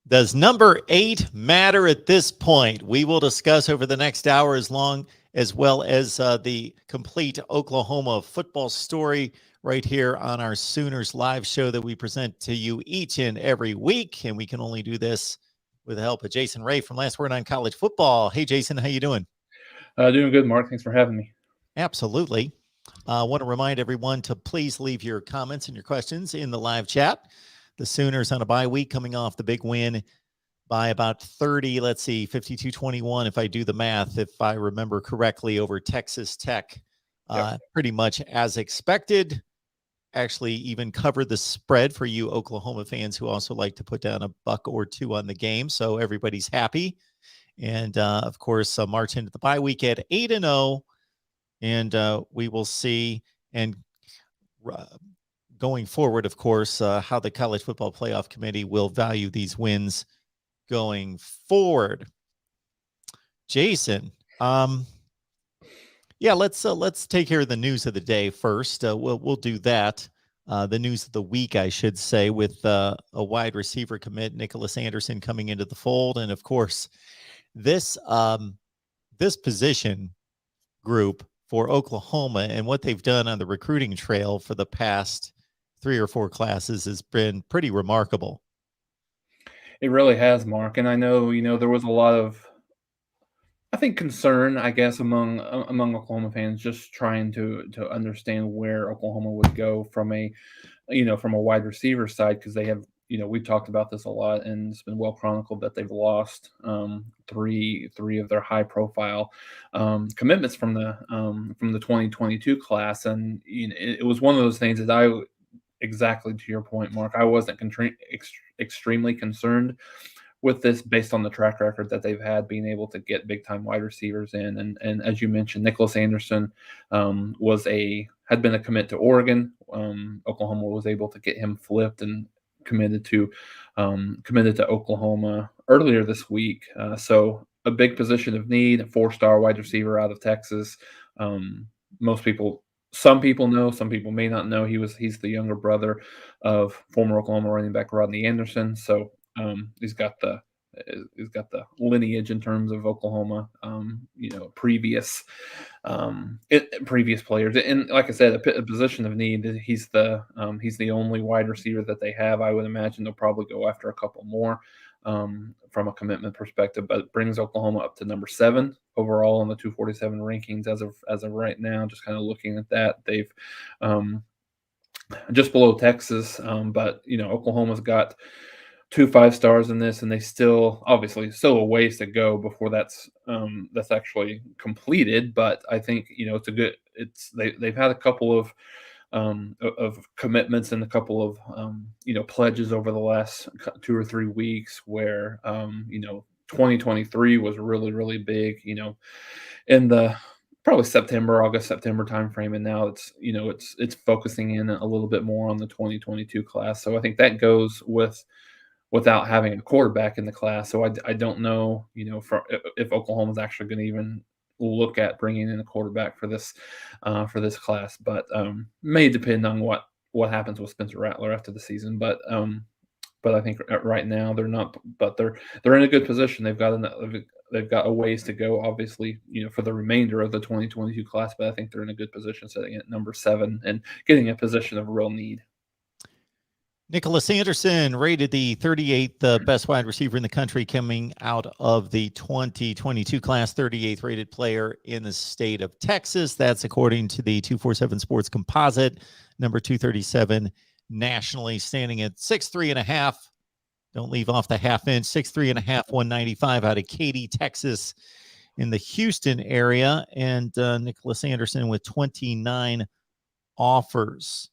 Does number 8 matter at this point? We will discuss over the next hour as well as the complete Oklahoma football story right here on our Sooners live show that we present to you each and every week. And we can only do this with the help of Jason Ray from Last Word on College Football. Hey, Jason, how you doing? Doing good, Mark. Thanks for having me. Absolutely. I want to remind everyone to please leave your comments and your questions in the live chat. The Sooners on a bye week coming off the big win by about 30, 52-21, if I do the math, if I remember correctly, over Texas Tech. Yep. Pretty much as expected. Actually even covered the spread for you Oklahoma fans who also like to put down a buck or two on the game. So everybody's happy. And, of course, march into the bye week at 8-0. And we will see. And going forward, of course, how the College Football Playoff Committee will value these wins going forward. Jason, let's take care of the news of the day first. We'll do that. The news of the week, I should say, with a wide receiver commit, Nicholas Anderson, coming into the fold, and of course, this position group for Oklahoma and what they've done on the recruiting trail for the past 3 or 4 classes has been pretty remarkable. It really has, Mark. And I know, there was a lot of, I think, concern, I guess, among Oklahoma fans, just trying to understand where Oklahoma would go from a wide receiver side, because they have, we've talked about this a lot, and it's been well chronicled that they've lost three of their high profile commitments from the 2022 class, and it was one of those things that exactly to your point, Mark, I wasn't extremely concerned with this based on the track record that they've had being able to get big time wide receivers in. And as you mentioned, Nicholas Anderson had been a commit to Oregon. Oklahoma was able to get him flipped and committed to Oklahoma earlier this week. So a big position of need, a 4-star wide receiver out of Texas. Some people know, some people may not know. He's the younger brother of former Oklahoma running back Rodney Anderson. So he's got the lineage in terms of Oklahoma, previous players. And like I said, a position of need. He's the only wide receiver that they have. I would imagine they'll probably go after a couple more from a commitment perspective, but it brings Oklahoma up to number 7 overall on the 247 rankings as of right now. Just kind of looking at that, they've just below Texas, but Oklahoma's got 2 5-stars in this, and they still a ways to go before that's actually completed. But I think they've had a couple of commitments and a couple of pledges over the last 2 or 3 weeks where 2023 was really, really big, in the probably August, September timeframe, and now it's focusing in a little bit more on the 2022 class. So I think that goes without having a quarterback in the class. So I don't know, if Oklahoma's actually going to even look at bringing in a quarterback for this class, but may depend on what happens with Spencer Rattler after the season. But I think right now they're not, but they're in a good position. They've got a ways to go, obviously, for the remainder of the 2022 class, but I think they're in a good position sitting at number 7 and getting a position of real need. Nicholas Anderson, rated the 38th best wide receiver in the country coming out of the 2022 class, 38th rated player in the state of Texas. That's according to the 247 Sports Composite, number 237 nationally, standing at 6'3.5". Don't leave off the half inch. 6'3.5", 195 out of Katy, Texas, in the Houston area. And Nicholas Anderson with 29 offers.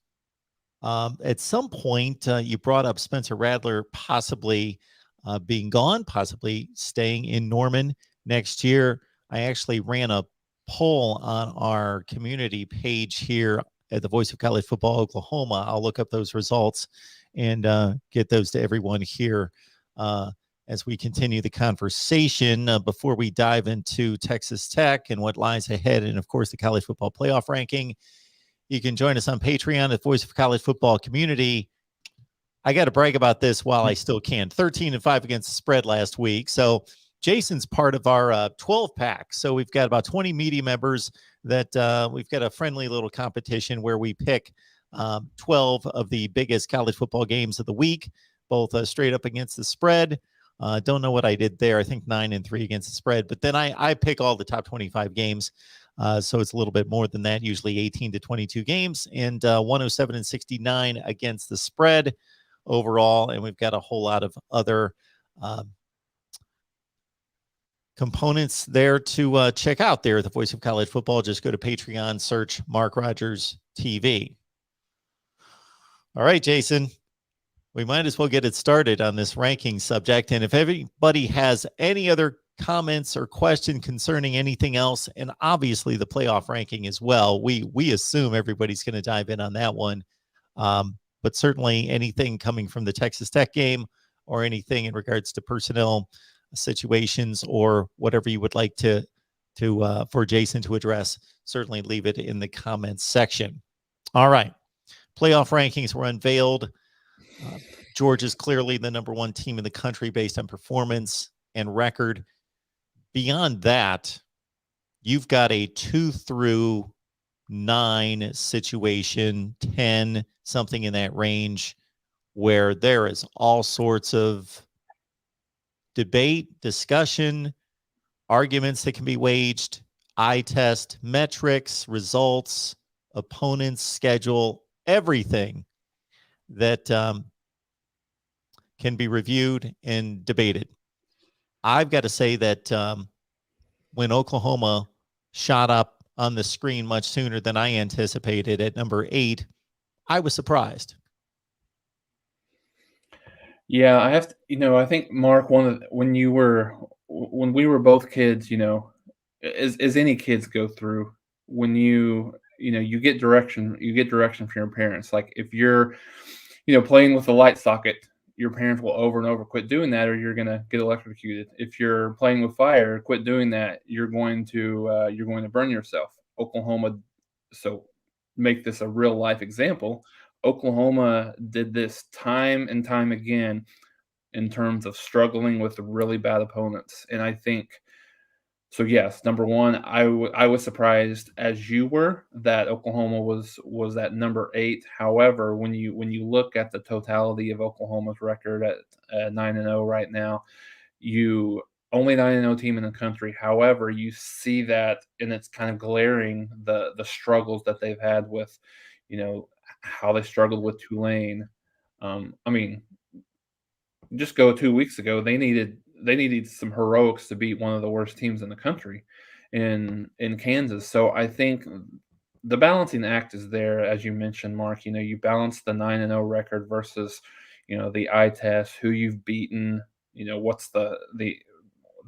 At some point, you brought up Spencer Rattler possibly being gone, possibly staying in Norman next year. I actually ran a poll on our community page here at the Voice of College Football Oklahoma. I'll look up those results and get those to everyone here as we continue the conversation before we dive into Texas Tech and what lies ahead, and, of course, the College Football Playoff ranking. You can join us on Patreon at Voice of College Football Community. I got to brag about this while I still can. 13-5 against the spread last week. So Jason's part of our 12 pack. So we've got about 20 media members that we've got a friendly little competition where we pick 12 of the biggest college football games of the week, both straight up against the spread. Don't know what I did there. I think 9-3 against the spread, but then I pick all the top 25 games. So it's a little bit more than that, usually 18 to 22 games, and 107-69 against the spread overall. And we've got a whole lot of other components there to check out there at the Voice of College Football. Just go to Patreon, search Mark Rogers TV. All right, Jason, we might as well get it started on this ranking subject. And if everybody has any other comments or question concerning anything else, and obviously the playoff ranking as well, we assume everybody's going to dive in on that one. But certainly anything coming from the Texas Tech game or anything in regards to personnel situations or whatever you would like to for Jason to address, certainly leave it in the comments section. All right. Playoff rankings were unveiled. Georgia's clearly the number one team in the country based on performance and record. Beyond that, you've got a 2-9 situation, 10, something in that range, where there is all sorts of debate, discussion, arguments that can be waged, eye test, metrics, results, opponents, schedule, everything that can be reviewed and debated. I've got to say that when Oklahoma shot up on the screen much sooner than I anticipated at number 8, I was surprised. Yeah, I have to, I think Mark, when we were both kids, as any kids go through, when you get direction, from your parents. Like if you're, playing with a light socket, your parents will over and over quit doing that, or you're gonna get electrocuted. If you're playing with fire, quit doing that. You're going to burn yourself. Oklahoma, so make this a real life example. Oklahoma did this time and time again in terms of struggling with really bad opponents. And I think so. Yes, number one, I was surprised as you were that Oklahoma was at number 8. However, when you look at the totality of Oklahoma's record at 9-0 right now, you only 9-0 team in the country. However, you see that, and it's kind of glaring the struggles that they've had with, how they struggled with Tulane. I mean, just go 2 weeks ago, they needed some heroics to beat one of the worst teams in the country in Kansas. So I think the balancing act is there, as you mentioned, Mark. You balance the 9-0 record versus, the eye test, who you've beaten, what's the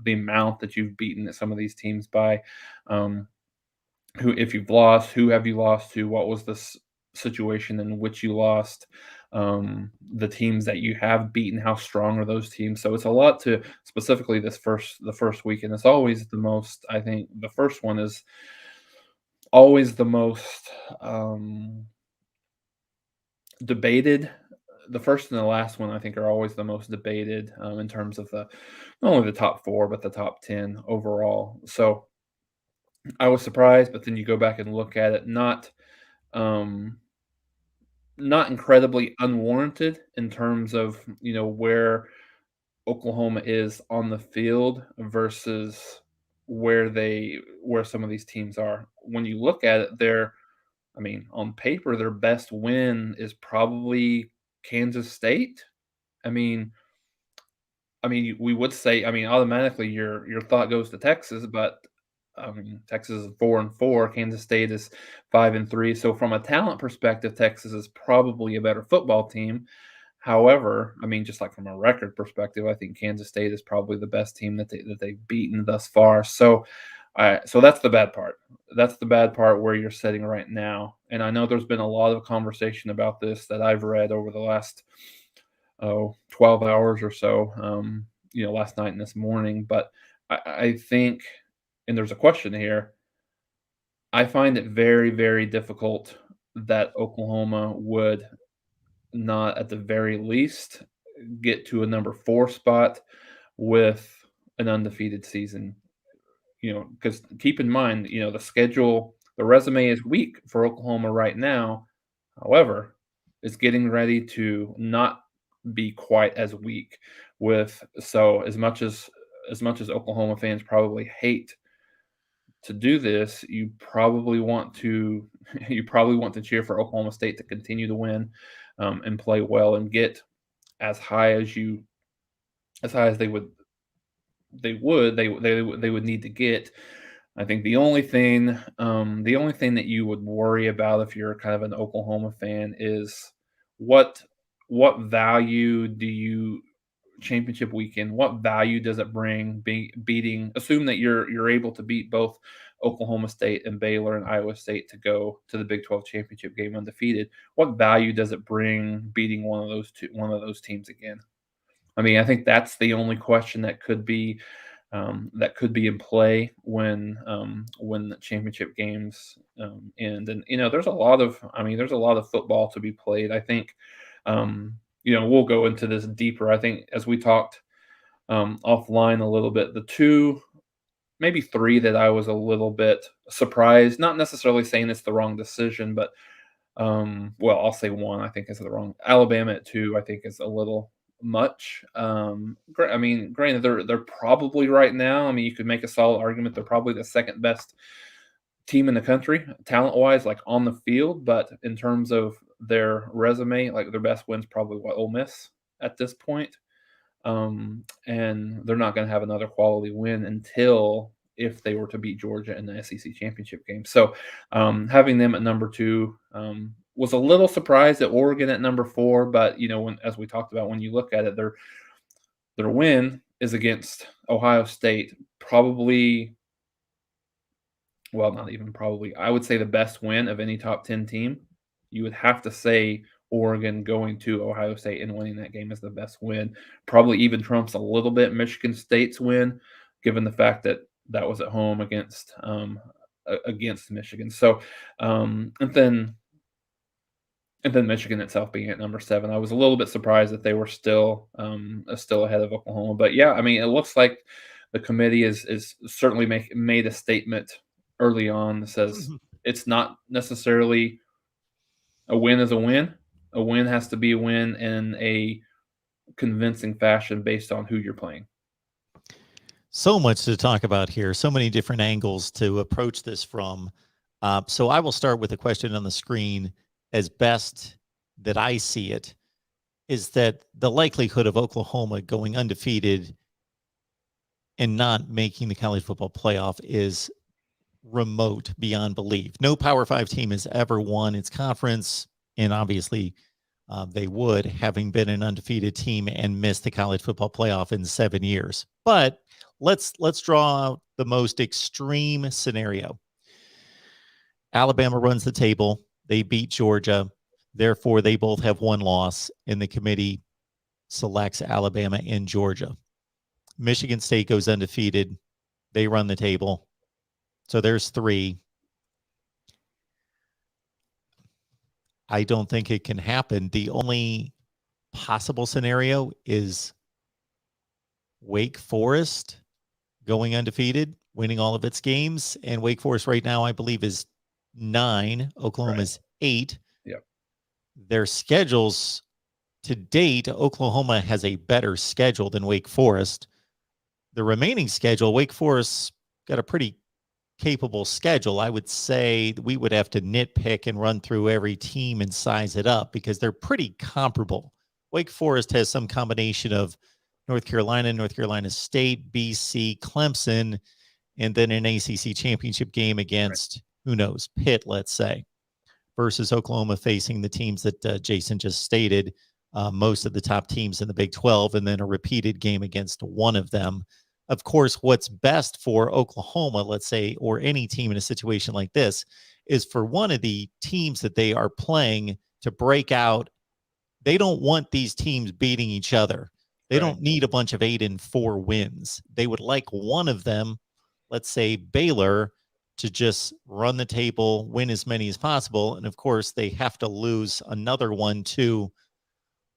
amount that you've beaten some of these teams by. Who, if you've lost, who have you lost to? What was this situation in which you lost? The teams that you have beaten, how strong are those teams? So it's a lot to specifically the first week, and it's always the most. I think the first one is always the most debated. The first and the last one, I think, are always the most debated in terms of the not only the top 4 but the top 10 overall. So I was surprised, but then you go back and look at it, um, not incredibly unwarranted in terms of, where Oklahoma is on the field versus where some of these teams are. When you look at it, I mean, on paper, their best win is probably Kansas State. I mean, we would say, automatically your thought goes to Texas, but Texas is 4-4. Kansas State is 5-3. So from a talent perspective, Texas is probably a better football team. However, just like from a record perspective, I think Kansas State is probably the best team that they've beaten thus far. So that's the bad part. That's the bad part where you're sitting right now. And I know there's been a lot of conversation about this that I've read over the last 12 hours or so, last night and this morning. But I think, and there's a question here, I find it very, very difficult that Oklahoma would not at the very least get to a number 4 spot with an undefeated season. Because keep in mind, the resume is weak for Oklahoma right now. However, it's getting ready to not be quite as weak with so as much as Oklahoma fans probably hate to do this, you probably want to you probably want to cheer for Oklahoma State to continue to win, and play well and get as high as they would need to get. I think the only thing that you would worry about if you're kind of an Oklahoma fan is what what value do you championship weekend, what value does it bring beating, assume that you're able to beat both Oklahoma State and Baylor and Iowa State to go to the Big 12 championship game undefeated. What value does it bring beating one of those teams again? I mean, I think that's the only question that could be in play when the championship games end. And there's a lot of football to be played. I think we'll go into this deeper. I think as we talked offline a little bit, the two, maybe three that I was a little bit surprised. Not necessarily saying it's the wrong decision, but well, I'll say one. I think is the wrong. Alabama at 2. I think is a little much. I mean, granted, they're probably right now. I mean, you could make a solid argument. They're probably the second best team in the country, talent wise, like on the field. But in terms of their resume, like their best win's probably Ole Miss at this point. And they're not going to have another quality win until if they were to beat Georgia in the SEC championship game. So having them at number 2 was a little surprised at Oregon at number 4, but as we talked about, when you look at it, their win is against Ohio State, probably, well, not even probably, I would say the best win of any top 10 team. You would have to say Oregon going to Ohio State and winning that game is the best win. Probably even trumps a little bit Michigan State's win, given the fact that that was at home against Michigan. So, and then Michigan itself being at number 7, I was a little bit surprised that they were still ahead of Oklahoma. But yeah, I mean, it looks like the committee is certainly made a statement early on that says it's not necessarily a win is a win. A win has to be a win in a convincing fashion based on who you're playing. So much to talk about here. So many different angles to approach this from. So I will start with a question on the screen. As best that I see it, is that the likelihood of Oklahoma going undefeated and not making the college football playoff is remote beyond belief. No Power 5 team has ever won its conference, and obviously they would, having been an undefeated team and missed the college football playoff in 7 years. But let's draw out the most extreme scenario. Alabama runs the table. They beat Georgia. Therefore, they both have one loss, and the committee selects Alabama and Georgia. Michigan State goes undefeated. They run the table. So there's 3. I don't think it can happen. The only possible scenario is Wake Forest going undefeated, winning all of its games. And Wake Forest right now, I believe, is 9. Oklahoma's 8. Yep. Their schedules to date, Oklahoma has a better schedule than Wake Forest. The remaining schedule, Wake Forest got a pretty capable schedule. I would say we would have to nitpick and run through every team and size it up because they're pretty comparable. Wake Forest has some combination of North Carolina State, BC, Clemson, and then an ACC championship game against, who knows, Pitt, let's say, versus Oklahoma facing the teams that Jason just stated, most of the top teams in the Big 12, and then a repeated game against one of them. Of course, what's best for Oklahoma, let's say, or any team in a situation like this, is for one of the teams that they are playing to break out. They don't want these teams beating each other. They don't need a bunch of 8-4 wins. They would like one of them, let's say Baylor, to just run the table, win as many as possible. And of course, they have to lose another one to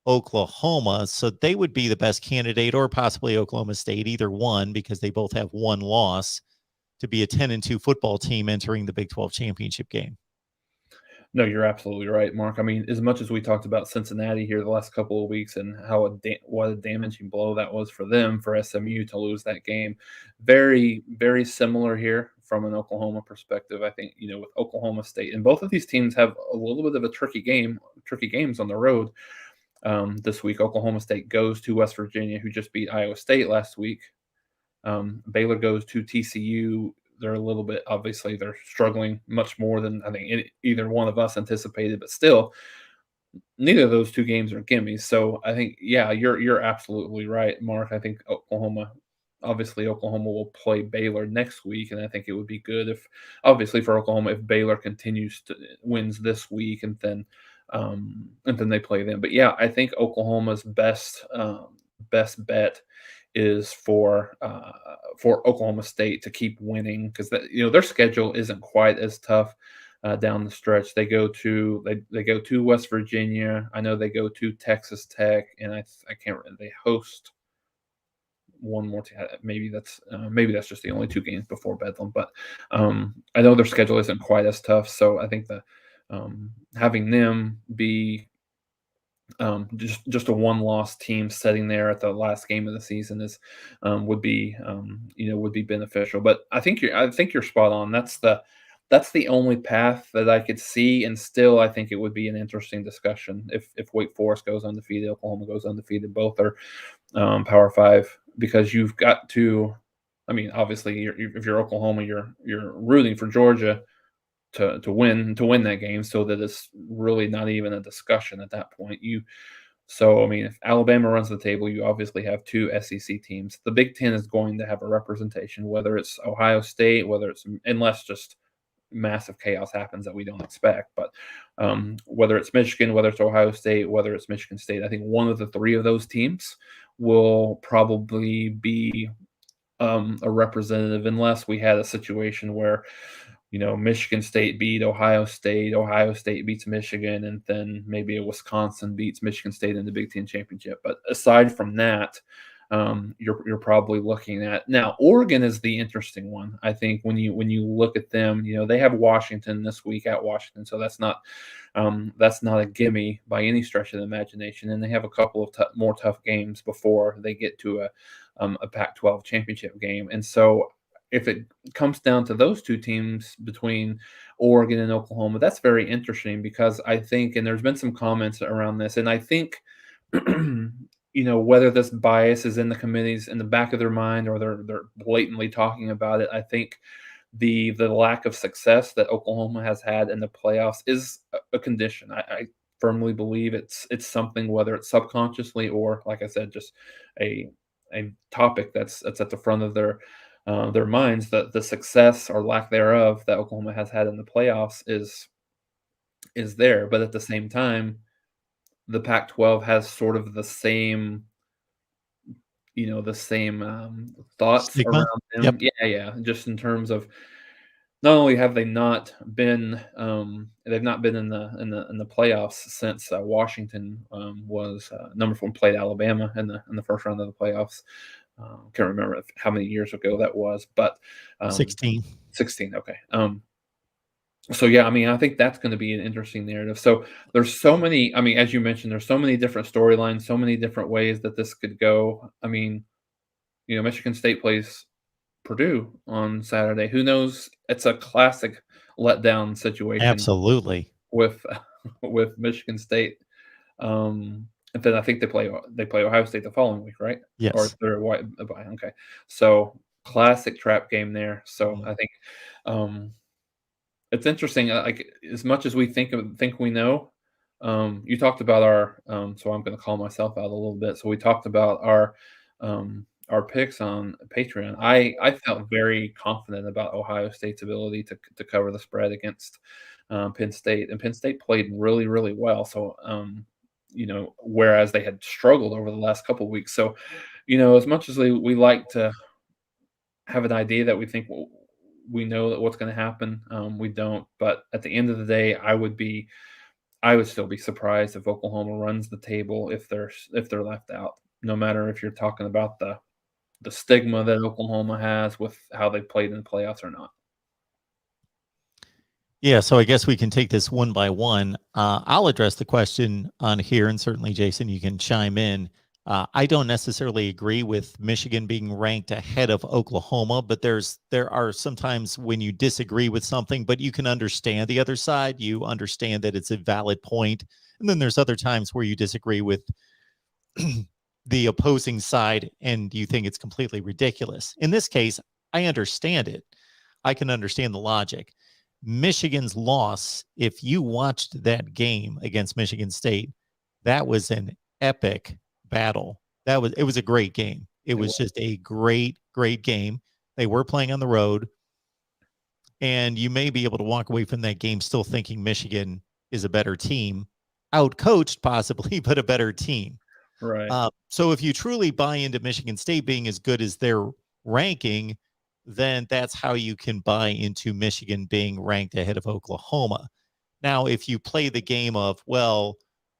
Oklahoma. So they would be the best candidate, or possibly Oklahoma State, either one, because they both have one loss, to be a 10-2 football team entering the Big 12 championship game. No, you're absolutely right, Mark. I mean, as much as we talked about Cincinnati here the last couple of weeks and how what a damaging blow that was for them, for SMU to lose that game, very, very similar here from an Oklahoma perspective. I think, with Oklahoma State, and both of these teams have a little bit of a tricky games on the road this week. Oklahoma State goes to West Virginia, who just beat Iowa State last week. Baylor goes to TCU. They're a little bit, obviously, they're struggling much more than I think either one of us anticipated, but still, neither of those two games are gimmies. So I think, yeah, you're absolutely right, Mark. I think obviously, Oklahoma will play Baylor next week, and I think it would be good if, obviously, for Oklahoma, if Baylor continues to wins this week, and then they play them. But yeah, I think Oklahoma's best bet is for Oklahoma State to keep winning, because their schedule isn't quite as tough down the stretch. They go to West Virginia. I know they go to Texas Tech, and I can't remember. They host one more team. Maybe that's just the only two games before Bedlam. But I know their schedule isn't quite as tough, so I think that having them be just a one-loss team sitting there at the last game of the season would be beneficial. But I think you're spot on. That's the only path that I could see, and still I think it would be an interesting discussion if Wake Forest goes undefeated, Oklahoma goes undefeated. Both are Power Five, because you've got to. I mean, obviously, if you're Oklahoma, you're rooting for Georgia to win that game, so that it's really not even a discussion at that point. So I mean, if Alabama runs the table, you obviously have two SEC teams. The Big Ten is going to have a representation, whether it's Ohio State, unless just massive chaos happens that we don't expect. But whether it's Michigan, whether it's Ohio State, whether it's Michigan State, I think one of the three of those teams will probably be a representative, unless we had a situation where Michigan State beat Ohio State beats Michigan, and then maybe a Wisconsin beats Michigan State in the Big Ten championship. But aside from that, you're probably looking at, now Oregon is the interesting one. I think when you look at them, they have Washington this week at Washington, so that's not a gimme by any stretch of the imagination, and they have a couple of more tough games before they get to a Pac-12 championship game. And so if it comes down to those two teams between Oregon and Oklahoma, that's very interesting, because I think, and there's been some comments around this, and I think, whether this bias is in the committees in the back of their mind, or they're blatantly talking about it, I think the lack of success that Oklahoma has had in the playoffs is a condition. I firmly believe it's something, whether it's subconsciously or, like I said, just a topic that's at the front of their minds, that the success or lack thereof that Oklahoma has had in the playoffs is there. But at the same time, the Pac-12 has sort of the same thoughts Stigma. around them. Yep. Yeah, just in terms of, not only have they not been they've not been in the playoffs since Washington was number 4, played Alabama in the first round of the playoffs. Can't remember how many years ago that was, but 16. 16. Okay. So yeah, I mean, I think that's going to be an interesting narrative. So there's so many. I mean, as you mentioned, there's so many different storylines, so many different ways that this could go. I mean, Michigan State plays Purdue on Saturday. Who knows? It's a classic letdown situation Absolutely. with with Michigan State. And then I think they play Ohio State the following week, right? Or Yes. they're white. Okay, so classic trap game there. So I think it's interesting. Like, as much as we think we know, you talked about our. So I'm going to call myself out a little bit. So we talked about our picks on Patreon. I felt very confident about Ohio State's ability to cover the spread against Penn State, and Penn State played really, really well. So whereas they had struggled over the last couple of weeks. So as much as we like to have an idea that we think we know that what's going to happen, we don't. But at the end of the day, I would be I would still be surprised if Oklahoma runs the table if they're left out. No matter if you're talking about the stigma that Oklahoma has with how they played in the playoffs or not. Yeah, so I guess we can take this one by one. I'll address the question on here, and certainly, Jason, you can chime in. I don't necessarily agree with Michigan being ranked ahead of Oklahoma, but there are sometimes when you disagree with something, but you can understand the other side. You understand that it's a valid point, and then there's other times where you disagree with the opposing side, and you think it's completely ridiculous. In this case, I understand it. I can understand the logic. Michigan's loss, if you watched that game against Michigan State, that was an epic battle. It was a great game. It It was was. just a great game. They were playing on the road, and you may be able to walk away from that game still thinking Michigan is a better team, outcoached possibly, but a better team. Right. So if you truly buy into Michigan State being as good as their ranking, then that's how you can buy into Michigan being ranked ahead of Oklahoma. Now, if you play the game of, well,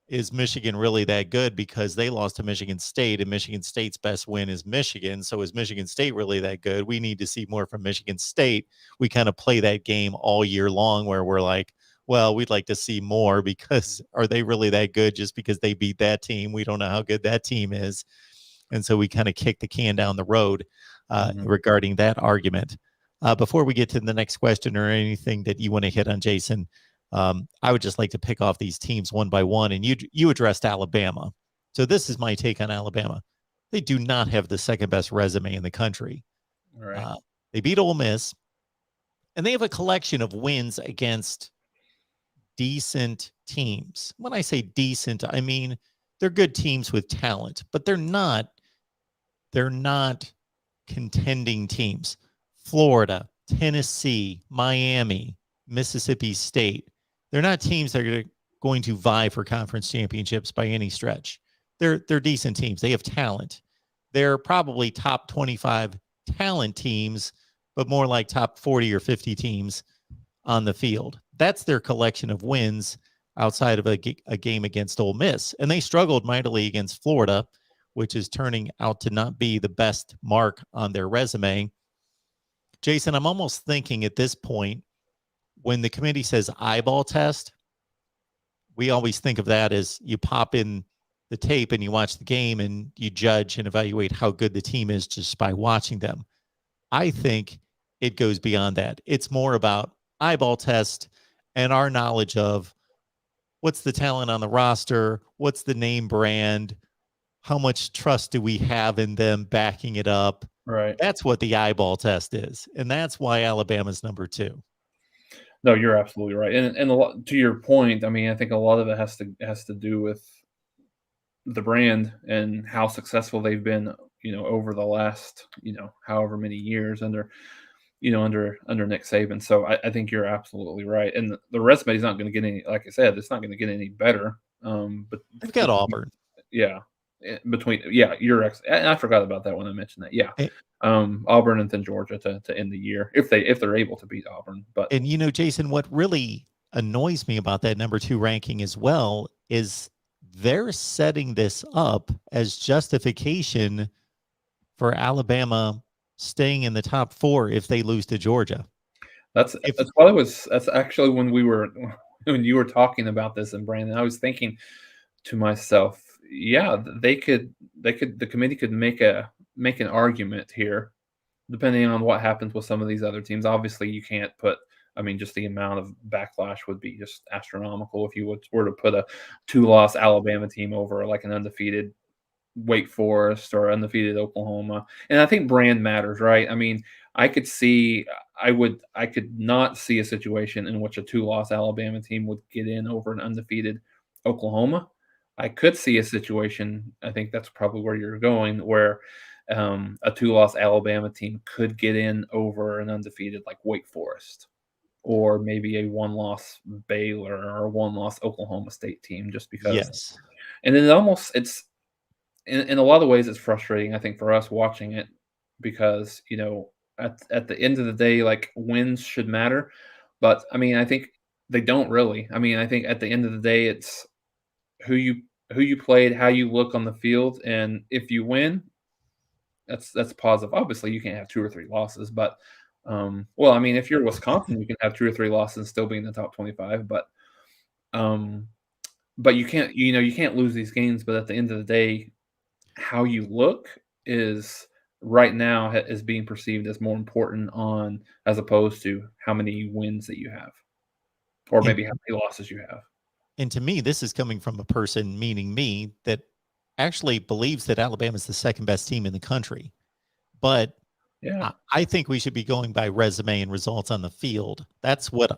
is Michigan really that good because they lost to Michigan State and Michigan State's best win is Michigan? So is Michigan State really that good? We need to see more from Michigan State. We kind of play that game all year long where we're like, well, we'd like to see more because are they really that good just because they beat that team? We don't know how good that team is. And so we kind of kick the can down the road Mhm. regarding that argument. Before we get to the next question or anything that you want to hit on, Jason, I would just like to pick off these teams one by one. And you addressed Alabama. So this is my take on Alabama. They do not have the second best resume in the country. Right. Uh, they beat Ole Miss, and they have a collection of wins against decent teams. When I say decent, I mean they're good teams with talent, but they're not contending teams. Florida, Tennessee, Miami, Mississippi State. They're not teams that are going to vie for conference championships by any stretch. They're decent teams. They have talent. They're probably top 25 talent teams, but more like top 40 or 50 teams on the field. That's their collection of wins outside of a game against Ole Miss. And they struggled mightily against Florida, which is turning out to not be the best mark on their resume. Jason, I'm almost thinking at this point, when the committee says eyeball test, we always think of that as you pop in the tape and you watch the game and you judge and evaluate how good the team is just by watching them. I think it goes beyond that. It's more about eyeball test and our knowledge of what's the talent on the roster, what's the name brand, how much trust do we have in them backing it up. Right. That's what the eyeball test is. And that's why Alabama's number two. No, you're absolutely right. And a lot to your point, I mean, I think a lot of it has to do with the brand and how successful they've been, over the last, however many years under Nick Saban. So I think you're absolutely right. And the resume is not going to get any, like I said, it's not going to get any better. But They've got Auburn. yeah, you're I forgot about that when I mentioned that. Yeah, A- Auburn and then Georgia to end the year if they're able to beat Auburn. But And, Jason, what really annoys me about that number two ranking as well is they're setting this up as justification for Alabama staying in the top four if they lose to Georgia. that's If that's what I was. That's actually when you were talking about this, and Brandon, I was thinking to myself, yeah, the committee could make an argument here, depending on what happens with some of these other teams. Obviously, you can't put. I mean, just the amount of backlash would be just astronomical if you were to put a two-loss Alabama team over like an undefeated Wake Forest or undefeated Oklahoma. And I think brand matters, right? I mean, I could not see a situation in which a two-loss Alabama team would get in over an undefeated Oklahoma. I could see a situation, I think that's probably where you're going, where a two-loss Alabama team could get in over an undefeated like Wake Forest or maybe a one-loss Baylor or a one-loss Oklahoma State team just because. yes, And then it's in a lot of ways, it's frustrating, I think, for us watching it because, at the end of the day, like, wins should matter. But, I mean, I think They don't really. I mean, I think at the end of the day, it's who you who you played, how you look on the field, and if you win, that's positive. Obviously, you can't have 2 or 3 losses, but, well, I mean, if you're Wisconsin, you can have 2 or 3 losses and still be in the top 25, um, but you can't you can't lose these games, but at the end of the day, how you look is right now is being perceived as more important on as opposed to how many wins that you have or And maybe how many losses you have. and to me, this is coming from a person, meaning me, that actually believes that Alabama is the second best team in the country. But Yeah. I think we should be going by resume and results on the field. That's what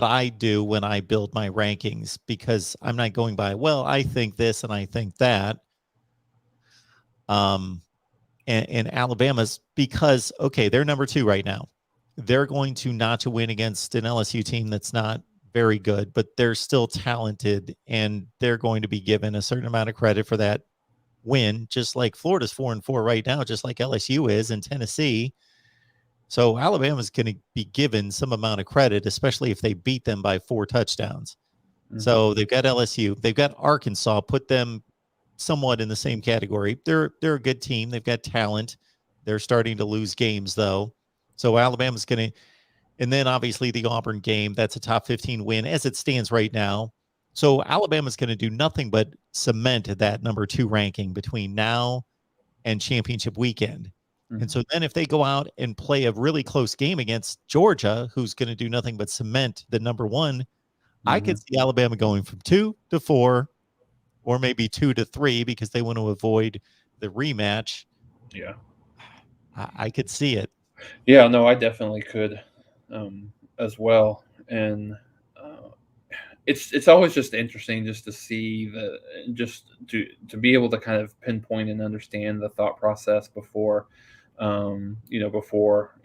I do when I build my rankings, because I'm not going by, well, I think this and I think that. Um, and Alabama's, because okay, they're number 2 right now. They're going to not to win against an LSU team that's not very good, but they're still talented, and they're going to be given a certain amount of credit for that win, just like Florida's 4-4 right now, just like LSU is, and Tennessee. So Alabama's going to be given some amount of credit, especially if they beat them by 4 touchdowns. Mhm. So they've got LSU, they've got Arkansas, put them somewhat in the same category. They're a good team. They've got talent. They're starting to lose games though. So Alabama's going to, and then obviously the Auburn game, that's a top 15 win as it stands right now. So Alabama's going to do nothing but cement that number 2 ranking between now and championship weekend. And Mhm. so then if they go out and play a really close game against Georgia, who's going to do nothing but cement the number 1, I could Mhm. see Alabama going from 2 to 4, or maybe 2 to 3, because they want to avoid the rematch. Yeah. I could see it. Yeah, no, I definitely could, as well, and, uh, it's always just interesting just to see the just to be able to kind of pinpoint and understand the thought process before, before,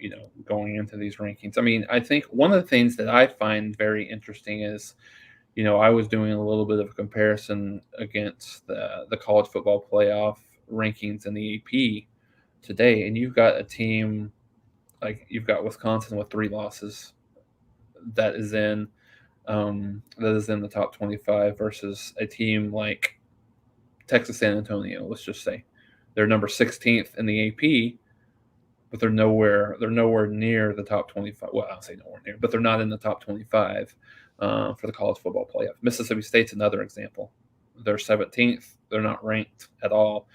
going into these rankings. I mean, I think one of the things that I find very interesting is, I was doing a little bit of a comparison against the college football playoff rankings in the AP today, and you've got a team like you've got Wisconsin with 3 losses that is in the top 25 versus a team like Texas San Antonio. Let's just say they're number 16th in the AP, but they're nowhere near the top 25. Well, I'll say nowhere near, but they're not in the top 25 for the college football playoff. Mississippi State's another example. They're 17th. They're not ranked at all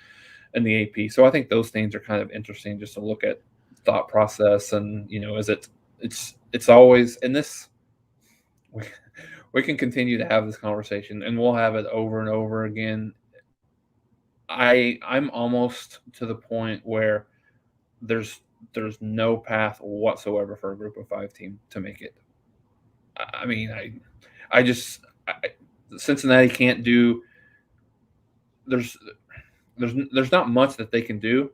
in the AP. So I think those things are kind of interesting just to look at thought process and is it's always in this we, we can continue to have this conversation and we'll have it over and over again. I'm almost to the point where there's there's no path whatsoever for a group of 5 team to make it. I mean, I just Cincinnati can't do there's there's not much that they can do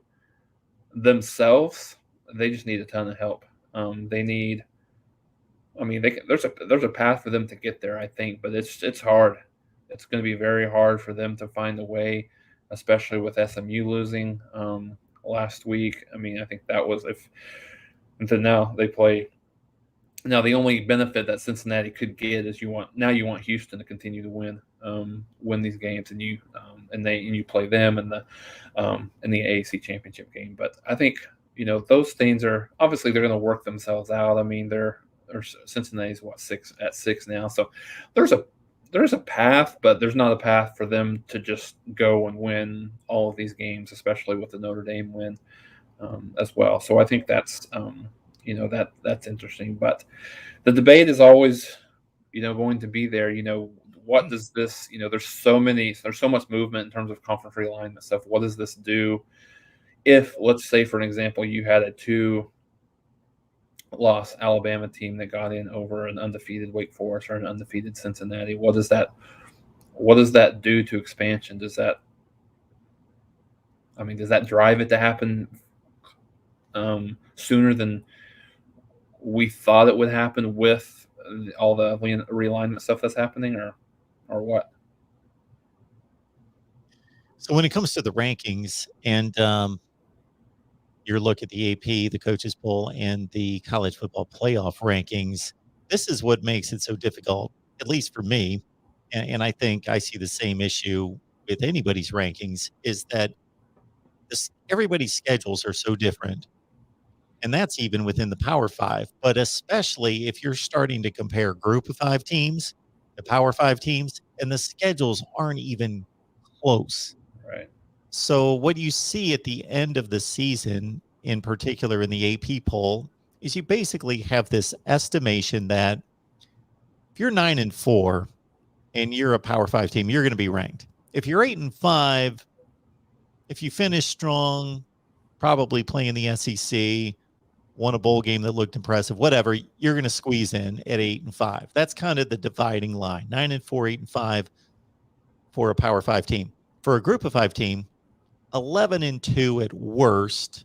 themselves. They just need a ton of help. They need. I mean, there's a path for them to get there. I think, but it's hard. It's going to be very hard for them to find a way, especially with SMU losing last week. I mean, I think that was if until now they play. Now the only benefit that Cincinnati could get is you want Houston to continue to win these games, and you play them in the AAC championship game. But I think those things are obviously they're going to work themselves out. I mean Cincinnati's what 6 now, so there's a there's a path, but there's not a path for them to just go and win all of these games, especially with the Notre Dame win as well. So I think that's interesting. But the debate is always going to be there. What does this? There's so much movement in terms of conference realignment stuff. What does this do if, let's say, for an example, you had a 2-loss Alabama team that got in over an undefeated Wake Forest or an undefeated Cincinnati? What does that do to expansion? Does that drive it to happen sooner than we thought it would happen with all the realignment stuff that's happening, or what? So when it comes to the rankings, and your look at the AP, the coaches poll, and the college football playoff rankings, this is what makes it so difficult, at least for me, and I think I see the same issue with anybody's rankings, is that this everybody's schedules are so different, and that's even within the Power 5, but especially if you're starting to compare Group of 5 teams to Power 5 teams, and the schedules aren't even close. Right. So what you see at the end of the season, in particular in the AP poll, is you basically have this estimation that if you're 9-4 and you're a Power 5 team, you're going to be ranked. If you're 8-5, if you finish strong, probably playing the SEC, won a bowl game that looked impressive, whatever, you're going to squeeze in at 8-5. That's kind of the dividing line. 9-4, 8-5 for a Power 5 team. For a Group of 5 team, 11-2 at worst,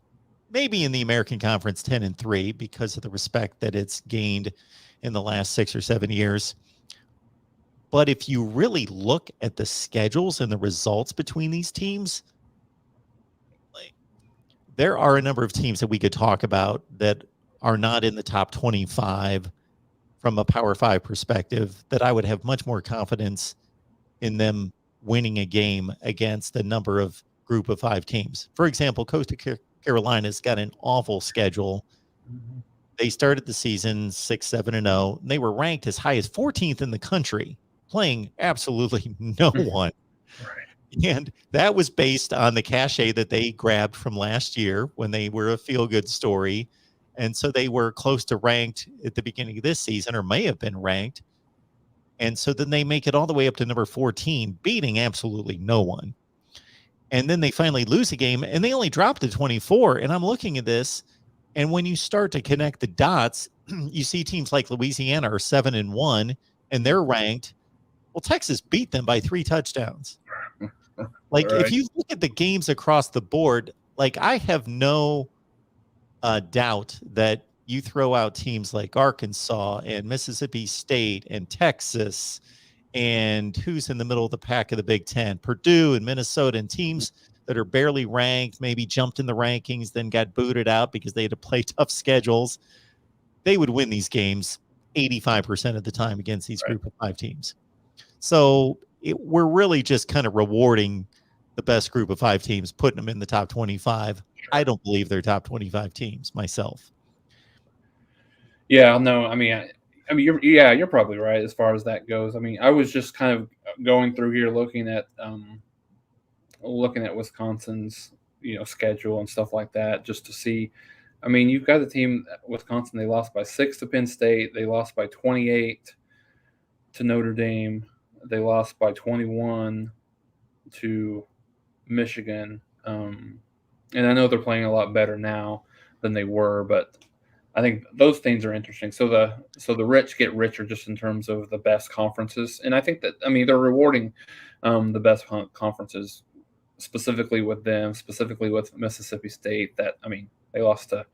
maybe in the American Conference 10-3 because of the respect that it's gained in the last 6 or 7 years. But if you really look at the schedules and the results between these teams, like, there are a number of teams that we could talk about that are not in the top 25 from a Power 5 perspective that I would have much more confidence in them winning a game against a number of Group of 5 teams. For example, Coastal Carolina's got an awful schedule. Mm-hmm. They started the season 6-7-0. And they were ranked as high as 14th in the country, playing absolutely no one. Right. And that was based on the cachet that they grabbed from last year when they were a feel-good story. And so they were close to ranked at the beginning of this season, or may have been ranked. And so then they make it all the way up to number 14, beating absolutely no one. And then they finally lose a game, and they only dropped to 24. And I'm looking at this, and when you start to connect the dots, you see teams like Louisiana are 7-1, and they're ranked. Well, Texas beat them by 3 touchdowns. Like, Right. if you look at the games across the board, like, I have no doubt that you throw out teams like Arkansas and Mississippi State and Texas and who's in the middle of the pack of the Big Ten, Purdue and Minnesota, and teams that are barely ranked, maybe jumped in the rankings, then got booted out because they had to play tough schedules. They would win these games 85% of the time against these Right. Group of 5 teams. So we're really just kind of rewarding the best Group of 5 teams, putting them in the top 25. Sure. I don't believe they're top 25 teams myself. Yeah, no, I mean, you're probably right as far as that goes. I mean, I was just kind of going through here looking at Wisconsin's schedule and stuff like that just to see. I mean, you've got the team Wisconsin. They lost by 6 to Penn State. They lost by 28 to Notre Dame. They lost by 21 to Michigan. And I know they're playing a lot better now than they were, but I think those things are interesting. So the rich get richer just in terms of the best conferences, and I think that they're rewarding the best conferences, specifically with Mississippi State. That they lost to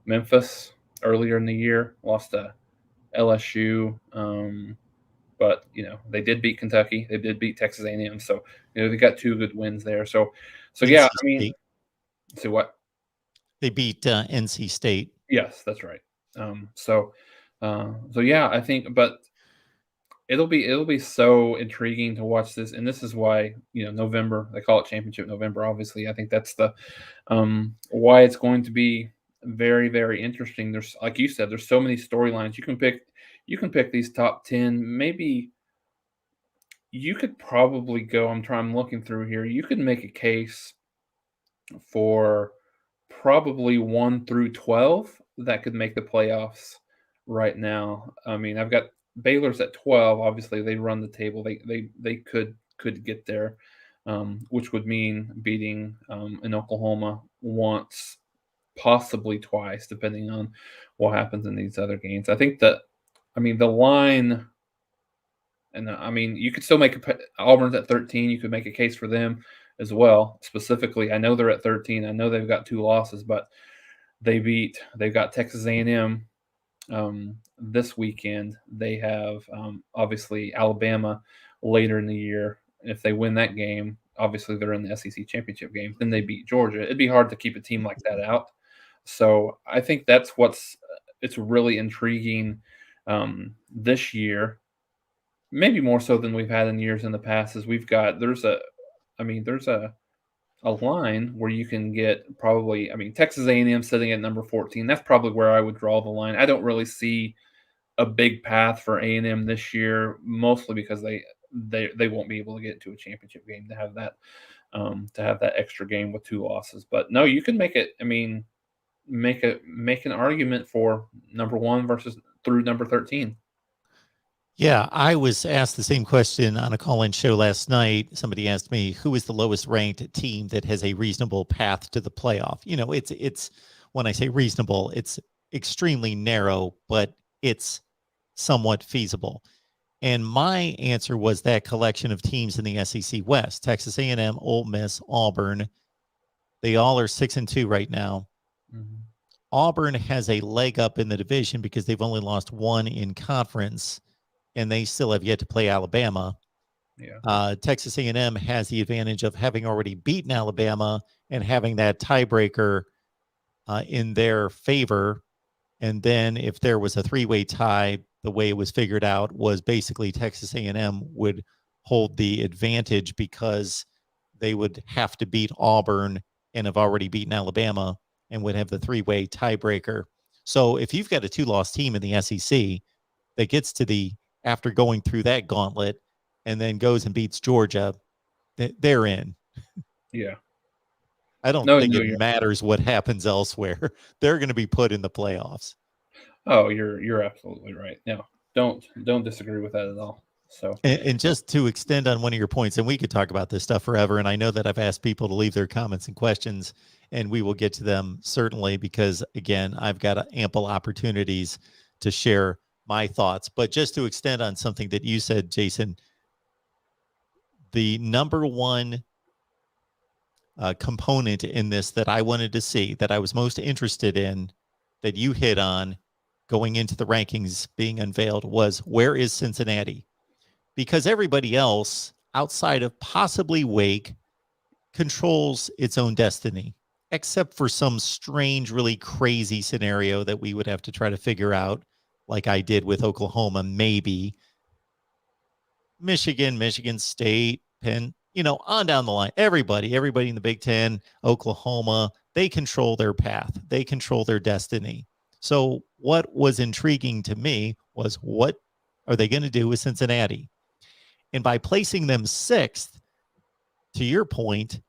Memphis earlier in the year, lost to LSU, but they did beat Kentucky, they did beat Texas A&M, so they got 2 good wins there. So yeah, NC State. So what? They beat NC State. Yes, that's right. So yeah, I think, but it'll be so intriguing to watch this, and this is why November, they call it Championship November. Obviously, I think that's the why it's going to be very, very interesting. There's, like you said, there's so many storylines you can pick. You can pick these top 10. Maybe you could probably go. I'm looking through here. You could make a case for probably 1 through 12 that could make the playoffs right now. I mean, I've got Baylor's at 12. Obviously, they run the table. They could get there, which would mean beating in Oklahoma once, possibly twice, depending on what happens in these other games. I think that, the line, and you could still make Auburn's at 13. You could make a case for them as well. Specifically, I know they're at 13. I know they've got 2 losses, but they've got Texas A&M this weekend. They have obviously Alabama later in the year. If they win that game, obviously they're in the SEC championship game. Then they beat Georgia. It'd be hard to keep a team like that out. So I think that's it's really intriguing This year, maybe more so than we've had in years in the past, is there's a line where you can get probably, Texas A&M sitting at number 14. That's probably where I would draw the line. I don't really see a big path for A&M this year, mostly because they won't be able to get into a championship game to have that extra game with 2 losses. But no, you can make it. Make an argument for number 1 versus through number 13. Yeah, I was asked the same question on a call-in show last night. Somebody asked me who is the lowest ranked team that has a reasonable path to the playoff. It's when I say reasonable, it's extremely narrow, but it's somewhat feasible. And my answer was that collection of teams in the SEC West: Texas A&M, Ole Miss, Auburn. They all are 6-2 right now. Mm-hmm. Auburn has a leg up in the division because they've only lost 1 in conference, and they still have yet to play Alabama. Yeah. Texas A&M has the advantage of having already beaten Alabama and having that tiebreaker in their favor. And then if there was a 3-way tie, the way it was figured out was basically Texas A&M would hold the advantage because they would have to beat Auburn and have already beaten Alabama and would have the 3-way tiebreaker. So if you've got a 2-loss team in the SEC that gets to after going through that gauntlet and then goes and beats Georgia, they're in. Yeah. I don't No, think no, it matters what happens elsewhere. They're going to be put in the playoffs. Oh, you're absolutely right. No, don't disagree with that at all. So, And just to extend on one of your points, and we could talk about this stuff forever, and I know that I've asked people to leave their comments and questions, and we will get to them certainly because, again, I've got ample opportunities to share my thoughts. But just to extend on something that you said, Jason, the number one component in this that I wanted to see, that I was most interested in, that you hit on going into the rankings being unveiled was, where is Cincinnati? Because everybody else outside of possibly Wake controls its own destiny, except for some strange, really crazy scenario that we would have to try to figure out, like I did with Oklahoma, maybe. Michigan State, Penn, on down the line. Everybody in the Big Ten, Oklahoma, they control their path. They control their destiny. So what was intriguing to me was, what are they going to do with Cincinnati? And by placing them 6th, to your point,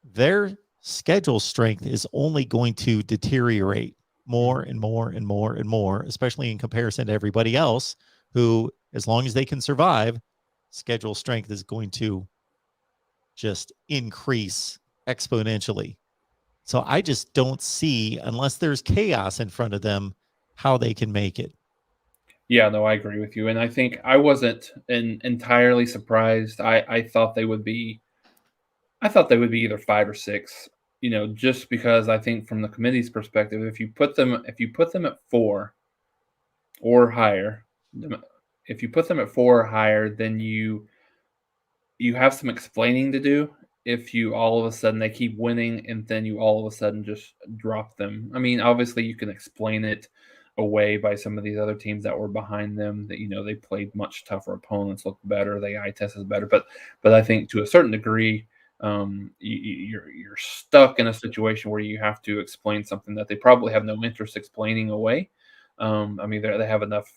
their schedule strength is only going to deteriorate more and more and more and more, especially in comparison to everybody else who, as long as they can survive, schedule strength is going to just increase exponentially. So I just don't see, unless there's chaos in front of them, how they can make it. yeah, no, I agree with you, and I think I wasn't entirely surprised. I thought they would be either 5 or 6. Just because I think from the committee's perspective, if you put them at 4 or higher, if you put them at 4 or higher, then you have some explaining to do if you all of a sudden they keep winning and then you all of a sudden just drop them. Obviously you can explain it away by some of these other teams that were behind them that they played much tougher opponents, looked better, they eye tested better. But I think to a certain degree, you're stuck in a situation where you have to explain something that they probably have no interest explaining away. They have enough,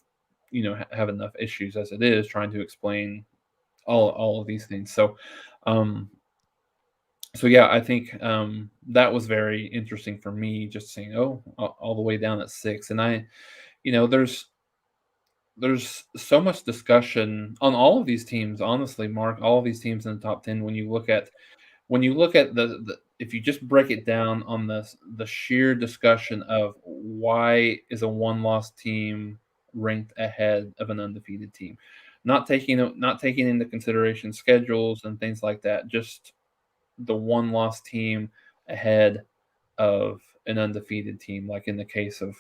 have enough issues as it is trying to explain all of these things. Um, so yeah, I think that was very interesting for me, just saying, oh, all the way down at 6, and there's so much discussion on all of these teams. Honestly, Mark, all of these teams in the top 10. When you look at the if you just break it down on the sheer discussion of why is a one-loss team ranked ahead of an undefeated team, not taking into consideration schedules and things like that, just the one-loss team ahead of an undefeated team, like in the case of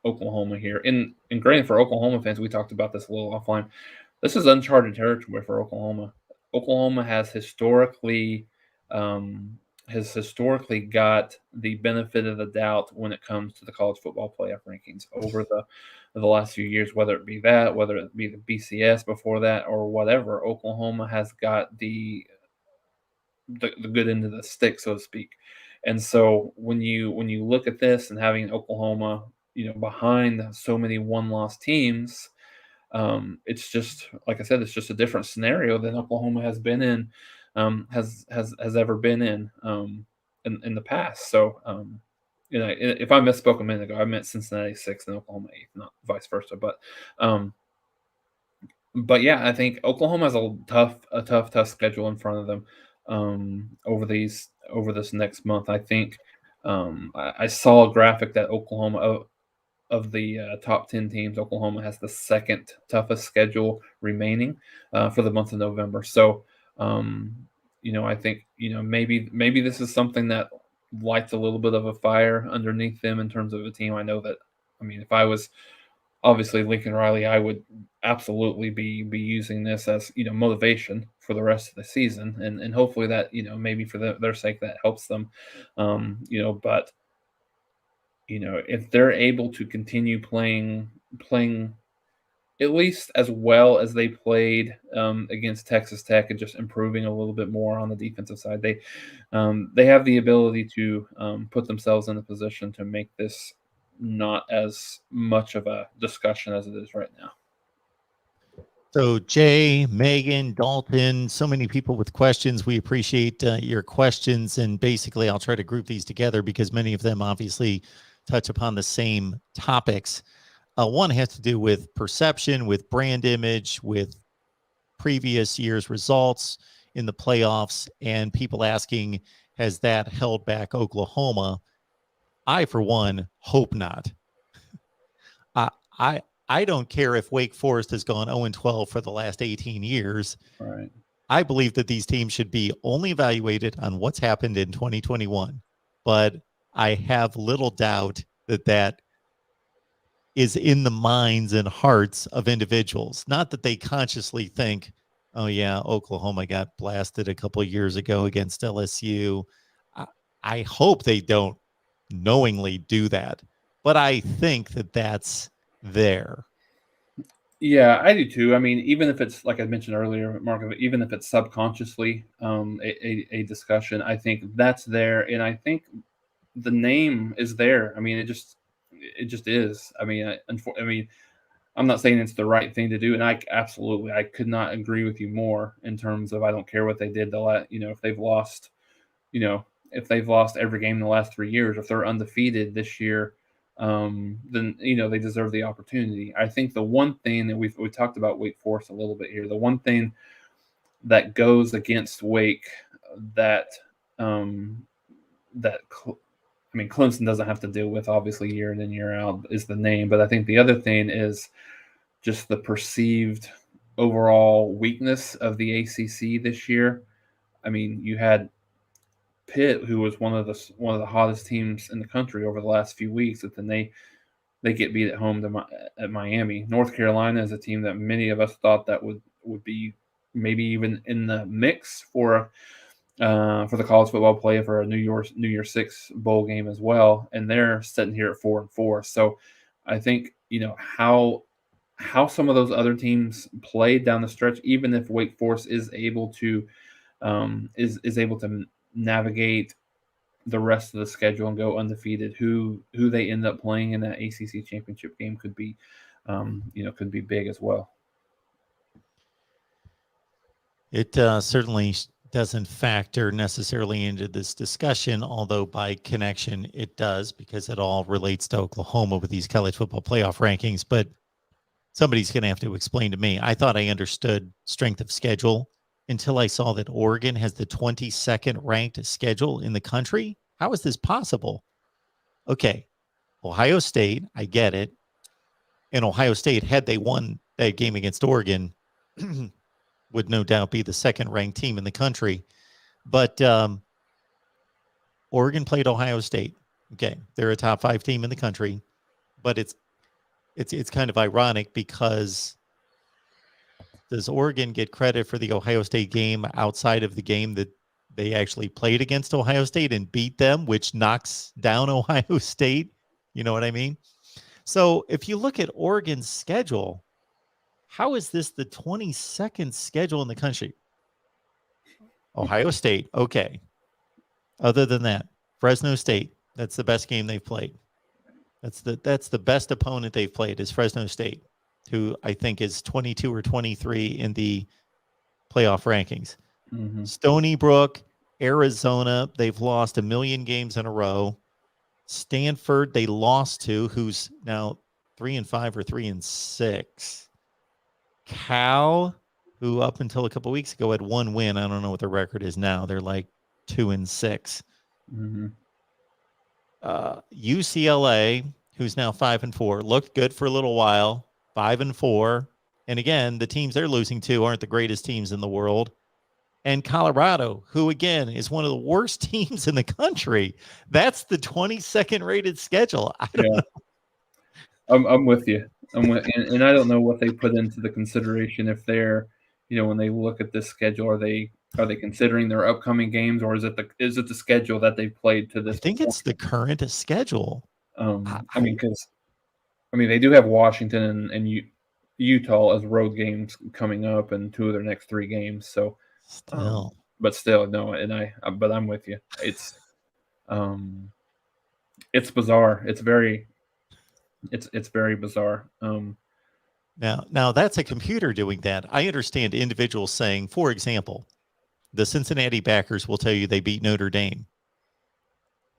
Oklahoma here. And granted, for Oklahoma fans, we talked about this a little offline. This is uncharted territory for Oklahoma. Oklahoma has has historically got the benefit of the doubt when it comes to the college football playoff rankings over the last few years, whether it be that, whether it be the BCS before that, or whatever. Oklahoma has got the good end of the stick, so to speak. And so when you look at this and having Oklahoma, behind so many one-loss teams, it's just like I said, it's just a different scenario than Oklahoma has been in, has ever been in the past. So, if I misspoke a minute ago, I meant Cincinnati 6th and Oklahoma 8th, not vice versa. Um, but yeah, I think Oklahoma has a tough schedule in front of them over this next month. I think I saw a graphic that Oklahoma of the top 10 teams, Oklahoma has the second toughest schedule remaining for the month of November. So, I think maybe this is something that lights a little bit of a fire underneath them in terms of a team. I know that. I mean, if I was obviously Lincoln Riley, I would absolutely be using this as motivation for the rest of the season, and hopefully that maybe for their sake that helps them, but if they're able to continue playing at least as well as they played against Texas Tech and just improving a little bit more on the defensive side, they have the ability to put themselves in a position to make this not as much of a discussion as it is right now. So Jay, Megan, Dalton, so many people with questions. We appreciate your questions, and basically I'll try to group these together because many of them obviously touch upon the same topics. One has to do with perception, with brand image, with previous year's results in the playoffs, and people asking, has that held back Oklahoma? I, for one, hope not. I don't care if Wake Forest has gone 0-12 for the last 18 years. Right. I believe that these teams should be only evaluated on what's happened in 2021. But I have little doubt that that is in the minds and hearts of individuals. Not that they consciously think, oh, yeah, Oklahoma got blasted a couple of years ago against LSU. I hope they don't knowingly do that. But I think that that's there. Yeah, I do too. I mean, even if it's like I mentioned earlier, Mark, even if it's subconsciously a discussion, I think that's there, and I think the name is there. I mean, it just is. I mean, I'm not saying it's the right thing to do, and I could not agree with you more in terms of I don't care what they did if they've lost, if they've lost every game in the last 3 years, if they're undefeated this year, then they deserve the opportunity. I think the one thing that we talked about Wake Forest a little bit here, the one thing that goes against Wake that Clemson doesn't have to deal with obviously year in and year out is the name, but I think the other thing is just the perceived overall weakness of the ACC this year. I mean, you had Pitt, who was one of the hottest teams in the country over the last few weeks, but then they get beat at home at Miami. North Carolina is a team that many of us thought that would be maybe even in the mix for the college football play for a New Year's Six bowl game as well, and they're sitting here at 4-4. So I think how some of those other teams played down the stretch, even if Wake Forest is able to navigate the rest of the schedule and go undefeated, who they end up playing in that ACC championship game could be big as well. It certainly doesn't factor necessarily into this discussion, although by connection it does, because it all relates to Oklahoma with these college football playoff rankings. But somebody's going to have to explain to me. I thought I understood strength of schedule until I saw that Oregon has the 22nd ranked schedule in the country. How is this possible? Okay, Ohio State, I get it. And Ohio State, had they won that game against Oregon, would no doubt be the second ranked team in the country. But Oregon played Ohio State. Okay, they're a top 5 team in the country, but it's kind of ironic because does Oregon get credit for the Ohio State game outside of the game that They actually played against Ohio State and beat them, which knocks down Ohio State. You know what I mean? So if you look at Oregon's schedule, how is this the 22nd schedule in the country? Ohio State, okay. Other than that, Fresno State, that's the best game they've played. That's the best opponent they've played is Fresno State, who I think is 22 or 23 in the playoff rankings. Mm-hmm. Stony Brook, Arizona, they've lost a million games in a row. Stanford, they lost to, who's now 3-5 or 3-6. Cal, who up until a couple weeks ago had one win. I don't know what the record is now. They're like 2-6. Mm-hmm. UCLA, who's now 5-4, looked good for a little while. 5-4, and again, the teams they're losing to aren't the greatest teams in the world. And Colorado, who again is one of the worst teams in the country. That's the 22nd rated schedule. I don't know. I'm with you. And I don't know what they put into the consideration if they're, when they look at this schedule, are they considering their upcoming games, or is it the schedule that they've played to this I think point? it's the current schedule. Because they do have Washington and Utah as road games coming up, and 2 of their next 3 games. So Still. but still, no, but I'm with you. It's bizarre. It's very bizarre. Now that's a computer doing that. I understand individuals saying, for example, the Cincinnati backers will tell you they beat Notre Dame.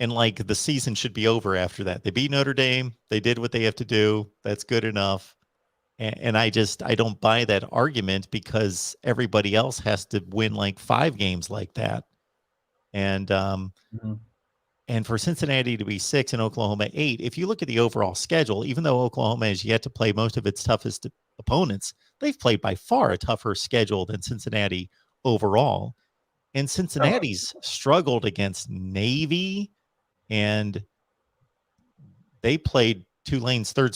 And like the season should be over after that. They beat Notre Dame. They did what they have to do. That's good enough. And I don't buy that argument because everybody else has to win like 5 games like that. And and for Cincinnati to be 6 and Oklahoma 8, if you look at the overall schedule, even though Oklahoma has yet to play most of its toughest opponents, they've played by far a tougher schedule than Cincinnati overall. And Cincinnati's struggled against Navy, and they played Tulane's third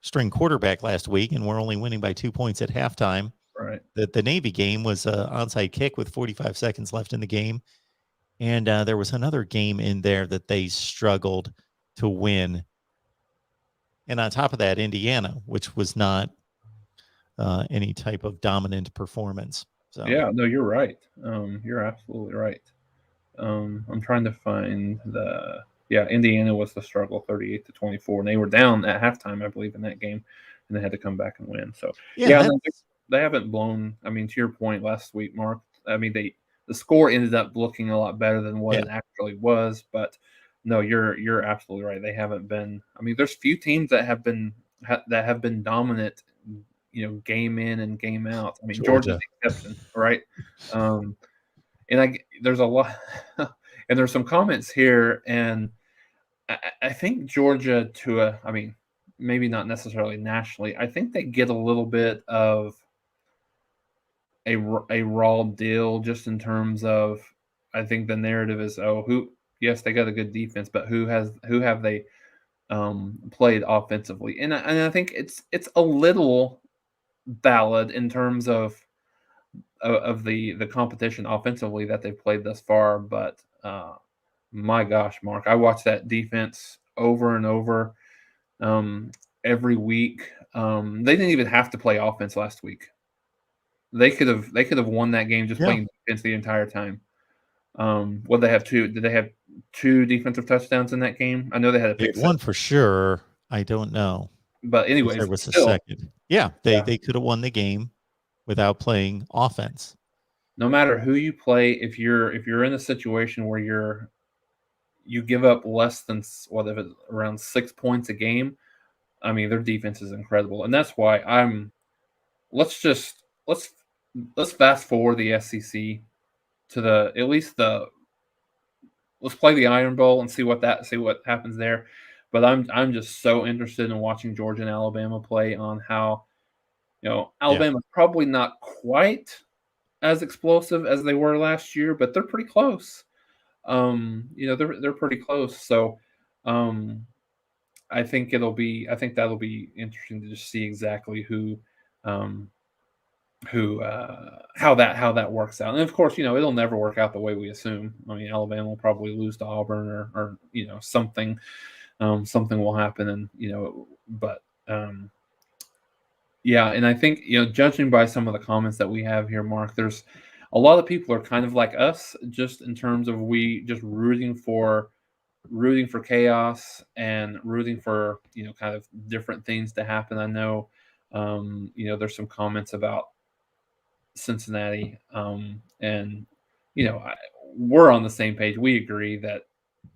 string quarterback last week, and we're only winning by 2 points at halftime. Right. The Navy game was an onside kick with 45 seconds left in the game. And there was another game in there that they struggled to win. And on top of that, Indiana, which was not any type of dominant performance. So yeah, no, you're right. You're absolutely right. I'm trying to find Indiana was the struggle, 38-24, and they were down at halftime, I believe, in that game, and they had to come back and win. So they haven't blown. To your point last week, Mark. The score ended up looking a lot better than what it actually was, but no, you're absolutely right. They haven't been. There's few teams that have been dominant, game in and game out. Georgia's the exception, right? And there's a lot, and there's some comments here, and I think Georgia maybe not necessarily nationally. I think they get a little bit of a raw deal just in terms of, I think the narrative is, yes, they got a good defense, but who have they played offensively? And I think it's a little valid in terms of the competition offensively that they've played thus far. But my gosh, Mark, I watched that defense over and over every week. They didn't even have to play offense last week. They could have won that game just playing defense the entire time. What they have did they have 2 defensive touchdowns in that game? I know they had a pick one for sure. I don't know. But anyways, there was a second. Yeah, they could have won the game without playing offense. No matter who you play, if you're in a situation where you give up less than around 6 points a game, their defense is incredible, and that's why let's fast forward the SEC to let's play the Iron Bowl and see what happens there. But I'm just so interested in watching Georgia and Alabama play, on how Alabama's probably not quite as explosive as they were last year, but they're pretty close. They're pretty close. So I think that'll be interesting to just see exactly who how that works out. And of course, it'll never work out the way we assume. I mean, Alabama will probably lose to Auburn, or something will happen, and but yeah, and I think, judging by some of the comments that we have here, Mark, there's a lot of people are kind of like us, just in terms of we just rooting for chaos and rooting for kind of different things to happen. I know, there's some comments about Cincinnati, and we're on the same page. We agree that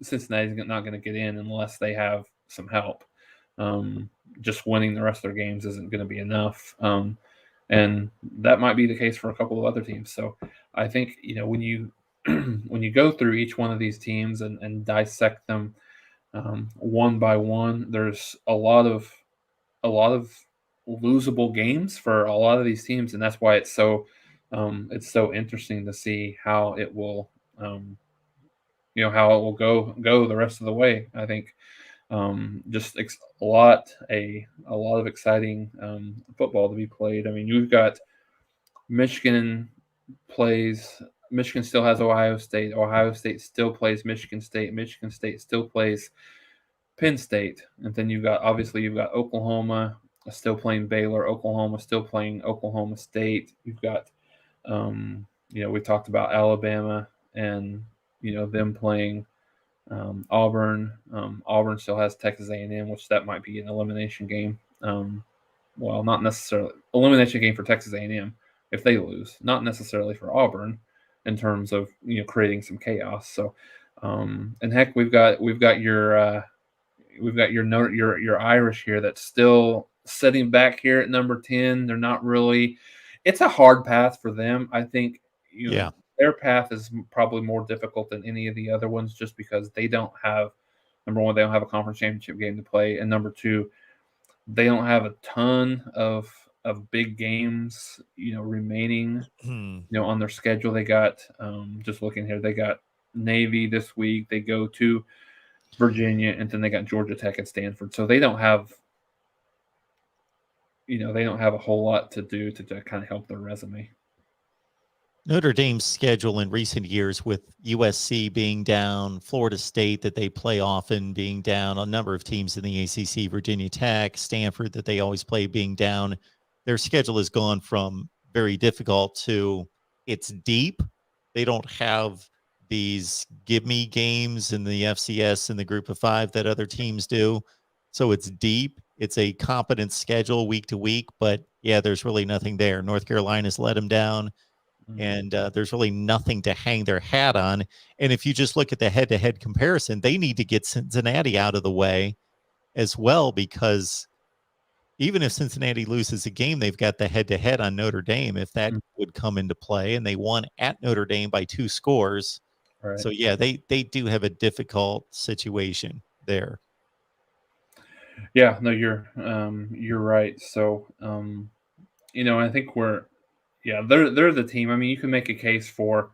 Cincinnati's not going to get in unless they have some help. Just winning the rest of their games isn't going to be enough, and that might be the case for a couple of other teams. So I think when you when you go through each one of these teams and dissect them one by one, there's a lot of losable games for a lot of these teams, and that's why it's so interesting to see how it will go the rest of the way. I think just a lot of exciting football to be played. I mean, you've got Michigan plays. Michigan still has Ohio State. Ohio State still plays Michigan State. Michigan State still plays Penn State, and then you've got Oklahoma still playing Baylor. Oklahoma still playing Oklahoma State. You've got we talked about Alabama and them playing Auburn. Auburn still has Texas A&M, which that might be an elimination game. Well, not necessarily elimination game for Texas A&M if they lose, not necessarily for Auburn in terms of creating some chaos. So, and heck, we've got your Irish here that's still sitting back here at number 10. They're not really. It's a hard path for them. I think Yeah. their path is probably more difficult than any of the other ones, just because they don't have, number one, they don't have a conference championship game to play, and number two, they don't have a ton of big games remaining on their schedule. They got just looking here, they got Navy this week. They go to Virginia, and then they got Georgia Tech and Stanford. So they don't have a whole lot to do to kind of help their resume. Notre Dame's schedule in recent years, with USC being down, Florida State that they play often being down, a number of teams in the ACC, Virginia Tech, Stanford that they always play being down, their schedule has gone from very difficult to it's deep. They don't have these give me games in the FCS and the group of five that other teams do. So it's deep. It's a competent schedule week to week, but yeah, there's really nothing there. North Carolina's let them down, and there's really nothing to hang their hat on. And if you just look at the head-to-head comparison, they need to get Cincinnati out of the way as well, because even if Cincinnati loses a game, they've got the head-to-head on Notre Dame, if that would come into play, and they won at Notre Dame by 2 scores. Right. So yeah, they do have a difficult situation there. Yeah, no, you're right. So I think they're the team. I mean, you can make a case for,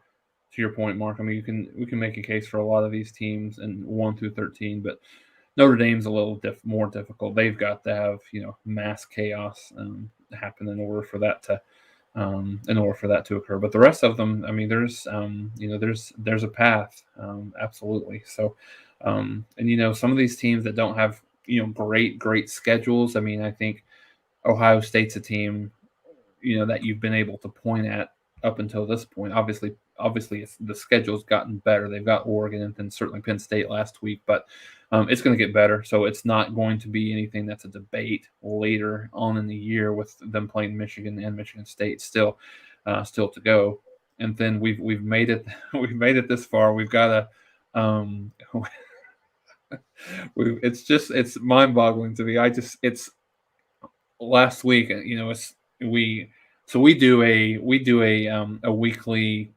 to your point, Mark. I mean, we can make a case for a lot of these teams in 1 through 13, but Notre Dame's a little more difficult. They've got to have mass chaos happen in order for that to occur. But the rest of them, I mean, there's there's a path, absolutely. So, and some of these teams that don't have great schedules. I mean, I think Ohio State's a team that you've been able to point at up until this point. Obviously, the schedule's gotten better. They've got Oregon and then certainly Penn State last week, but it's going to get better. So it's not going to be anything that's a debate later on in the year with them playing Michigan and Michigan State still to go. And then we've made it this far. We've got to it's mind-boggling to me. It's last week. We do a weekly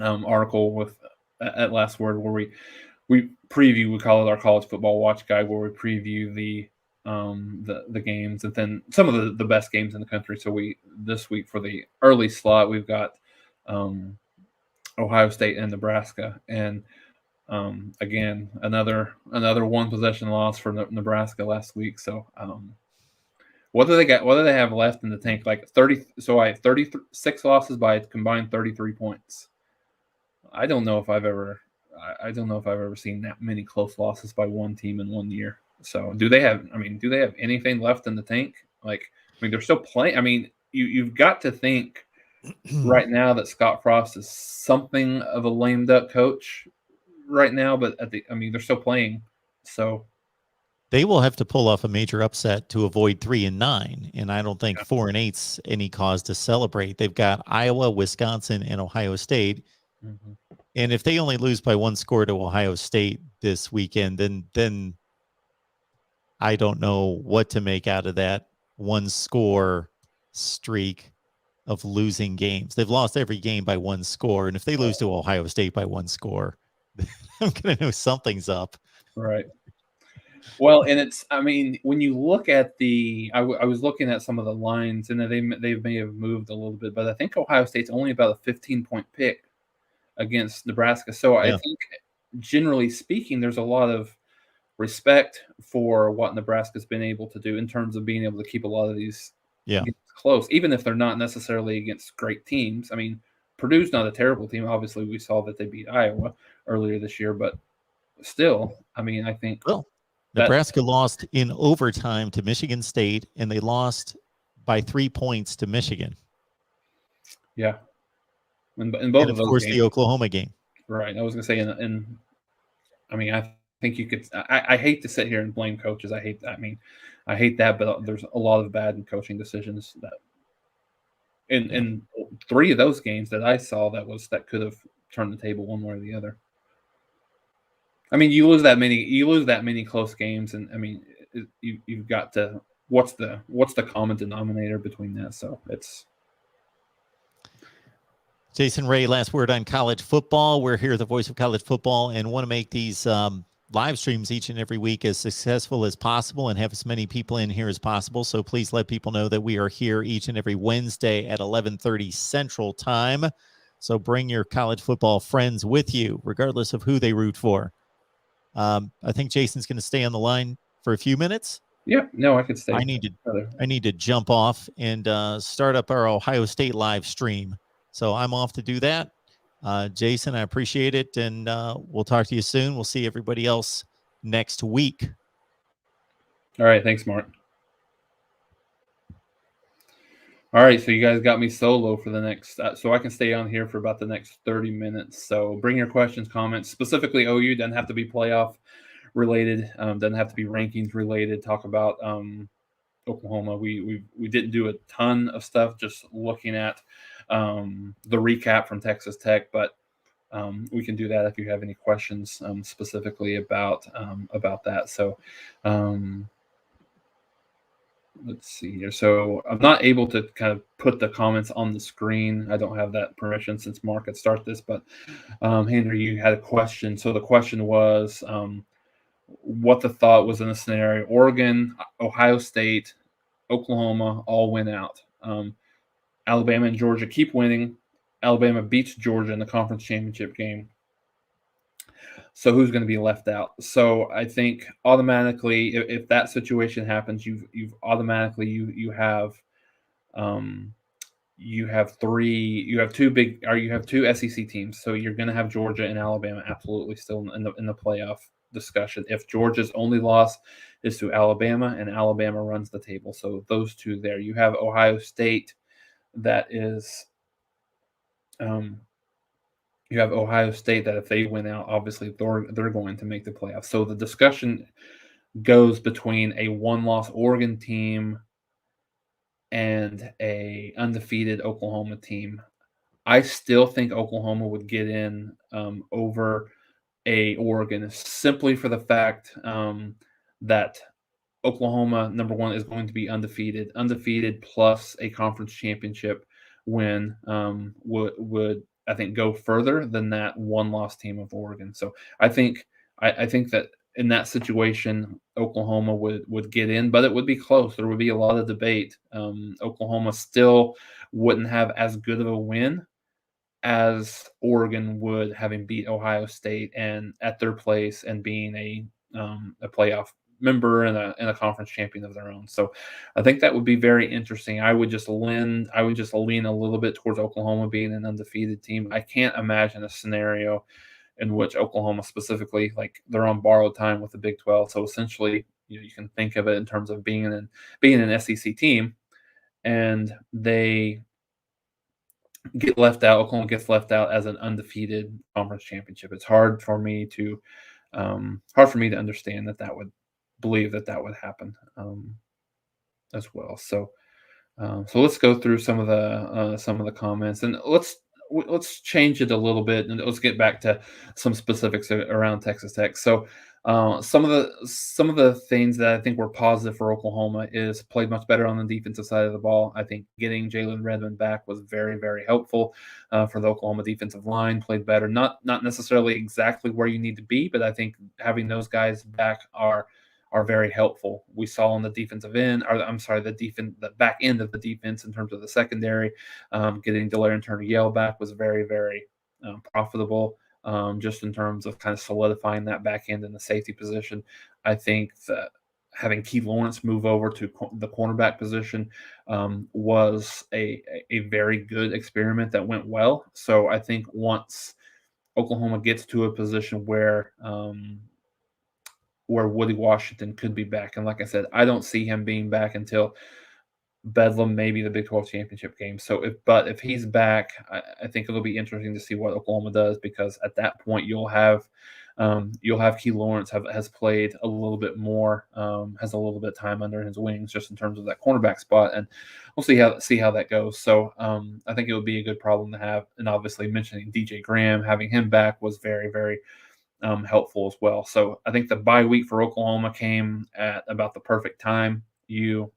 article with at Last Word, where we preview. We call it our college football watch guide, where we preview the games, and then some of the best games in the country. So this week for the early slot, we've got Ohio State and Nebraska, and again another one possession loss for Nebraska last week. So What do they got? What do they have left in the tank? Like 30. So I have 36 losses by a combined 33 points. I don't know if I've ever. I don't know if I've ever seen that many close losses by one team in 1 year. So do they have? I mean, do they have anything left in the tank? Like, I mean, they're still playing. I mean, you've got to think right now that Scott Frost is something of a lame duck coach right now, but I mean, they're still playing. So They will have to pull off a major upset to avoid 3-9, and I don't think yeah. 4-8's any cause to celebrate. They've got Iowa, Wisconsin, and Ohio State, Mhm. and if they only lose by 1 score to Ohio State this weekend, then I don't know what to make out of that 1 score streak of losing games. They've lost every game by 1 score, and if they lose to Ohio State by 1 score, I'm going to know something's up. Right. Well, and it's, I mean, when you look at I was looking at some of the lines, and they may have moved a little bit, but I think Ohio State's only about a 15-point pick against Nebraska. So I Yeah. think, generally speaking, there's a lot of respect for what Nebraska's been able to do in terms of being able to keep a lot of these Yeah. games close, even if they're not necessarily against great teams. I mean, Purdue's not a terrible team. Obviously, we saw that they beat Iowa earlier this year, but still, I mean, I think Well, that, Nebraska lost in overtime to Michigan State, and they lost by 3 points to Michigan. yeah, in And both of of those course, games, the Oklahoma game. right? I was gonna say, I mean, I think you could. I hate to sit here and blame coaches. I hate that. I mean, I hate that, but there's a lot of bad coaching decisions that Yeah. in 3 of those games that I saw that could have turned the table one way or the other. I mean, you lose that many close games, and I mean, you've got to, what's the common denominator between that? So it's Jason Ray, last word on college football. We're here, the voice of college football, and want to make these live streams each and every week as successful as possible and have as many people in here as possible. So please let people know that we are here each and every Wednesday at 11:30 Central Time. So bring your college football friends with you, regardless of who they root for. I think Jason's going to stay on the line for a few minutes. yeah. No, I could stay. I need to jump off and start up our Ohio State live stream. So I'm off to do that. Jason, I appreciate it, and we'll talk to you soon. We'll see everybody else next week. All right, thanks, Mark. All right, so you guys got me solo for the next, so I can stay on here for about the next 30 minutes. So bring your questions, comments, specifically OU. Doesn't have to be playoff related. Doesn't have to be rankings related. Talk about Oklahoma. We didn't do a ton of stuff, just looking at the recap from Texas Tech, but we can do that if you have any questions specifically about that. So let's see here. So I'm not able to kind of put the comments on the screen. I don't have that permission since Mark had started this, but Henry, you had a question. So the question was what the thought was in a scenario: Oregon, Ohio State, Oklahoma all win out. Alabama and Georgia keep winning. Alabama beats Georgia in the conference championship game. So who's going to be left out? So I think automatically, if that situation happens, you've automatically you have you have two SEC teams. So you're going to have Georgia and Alabama absolutely still in the playoff discussion. If Georgia's only loss is to Alabama and Alabama runs the table, so those two there. You have Ohio State that is. You have Ohio State that if they win out, obviously they're going to make the playoffs. So the discussion goes between a one-loss Oregon team and a undefeated Oklahoma team. I still think Oklahoma would get in over a Oregon simply for the fact that Oklahoma, number one, is going to be undefeated plus a conference championship win would I think go further than that one loss team of Oregon. So I think that in that situation, Oklahoma would get in, but it would be close. There would be a lot of debate. Oklahoma still wouldn't have as good of a win as Oregon would, having beat Ohio State and at their place and being a playoff member and a conference champion of their own. So I think that would be very interesting. I would just lean a little bit towards Oklahoma being an undefeated team. I can't imagine a scenario in which Oklahoma specifically, like, they're on borrowed time with the Big 12. So essentially, you can think of it in terms of being an SEC team, and they get left out. Oklahoma gets left out as an undefeated conference championship. It's hard for me to understand that would believe that would happen as well. So let's go through some of the comments, and let's change it a little bit, and let's get back to some specifics around Texas Tech. So some of the things that I think were positive for Oklahoma is played much better on the defensive side of the ball. I think getting Jalen Redmond back was very, very helpful for the Oklahoma defensive line. Played better, not necessarily exactly where you need to be, but I think having those guys back are very helpful. We saw on the defensive end, or I'm sorry, the back end of the defense in terms of the secondary, getting Delarian Turner-Yale back was very, very profitable, just in terms of kind of solidifying that back end in the safety position. I think that having Key Lawrence move over to the cornerback position was a very good experiment that went well. So I think once Oklahoma gets to a position where Woody Washington could be back. And like I said, I don't see him being back until Bedlam, maybe the Big 12 championship game. So if he's back, I think it'll be interesting to see what Oklahoma does, because at that point you'll have Key Lawrence has played a little bit more, has a little bit of time under his wings just in terms of that cornerback spot, and we'll see how that goes. So I think it would be a good problem to have. And obviously mentioning DJ Graham, having him back was very, very helpful as well. So I think the bye week for Oklahoma came at about the perfect time. You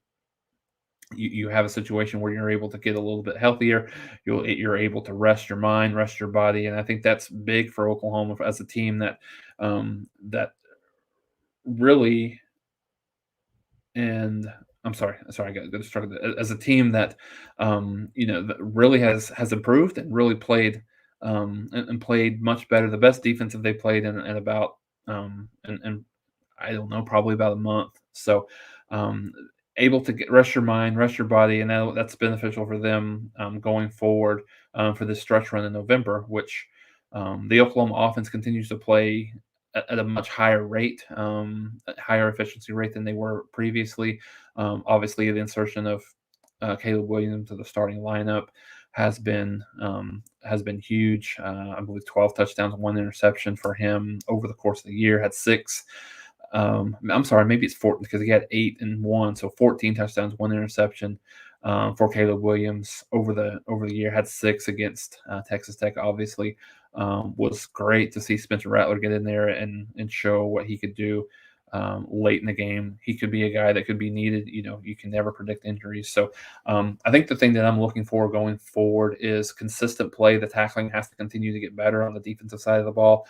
have a situation where you're able to get a little bit healthier. You're able to rest your mind, rest your body, and I think that's big for Oklahoma as a team that really. And I'm sorry, I got distracted. As a team that that really has improved and really played and played much better. The best defensive they played in about and I don't know, probably about a month. So able to rest your mind, rest your body, and that's beneficial for them going forward for this stretch run in November, which the Oklahoma offense continues to play at a much higher rate, higher efficiency rate than they were previously. Obviously, the insertion of Caleb Williams to the starting lineup has been huge. I believe 12 touchdowns, 1 interception for him over the course of the year. Had 6. I'm sorry, maybe it's 14 because he had 8 and 1, so 14 touchdowns, 1 interception for Caleb Williams over the year. Had 6 against Texas Tech. Obviously, was great to see Spencer Rattler get in there and show what he could do late in the game. He could be a guy that could be needed. You can never predict injuries. So I think the thing that I'm looking for going forward is consistent play. The tackling has to continue to get better on the defensive side of the ball.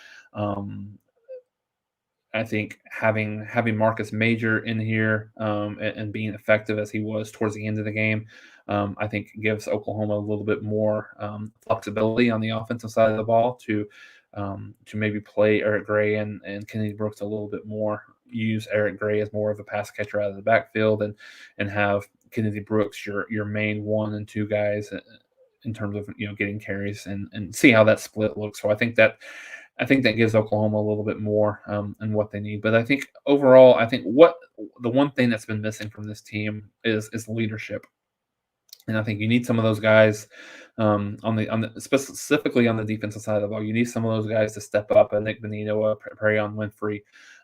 I think having Marcus Major in here and being effective as he was towards the end of the game, I think gives Oklahoma a little bit more flexibility on the offensive side of the ball to maybe play Eric Gray and Kennedy Brooks a little bit more. Use Eric Gray as more of a pass catcher out of the backfield, and have Kennedy Brooks your main 1 and 2 guys in terms of getting carries, and see how that split looks. So I think that gives Oklahoma a little bit more in what they need. But I think overall, what the one thing that's been missing from this team is leadership. And I think you need some of those guys on the specifically on the defensive side of the ball. You need some of those guys to step up. A Nick Benito, a Perion Winfrey,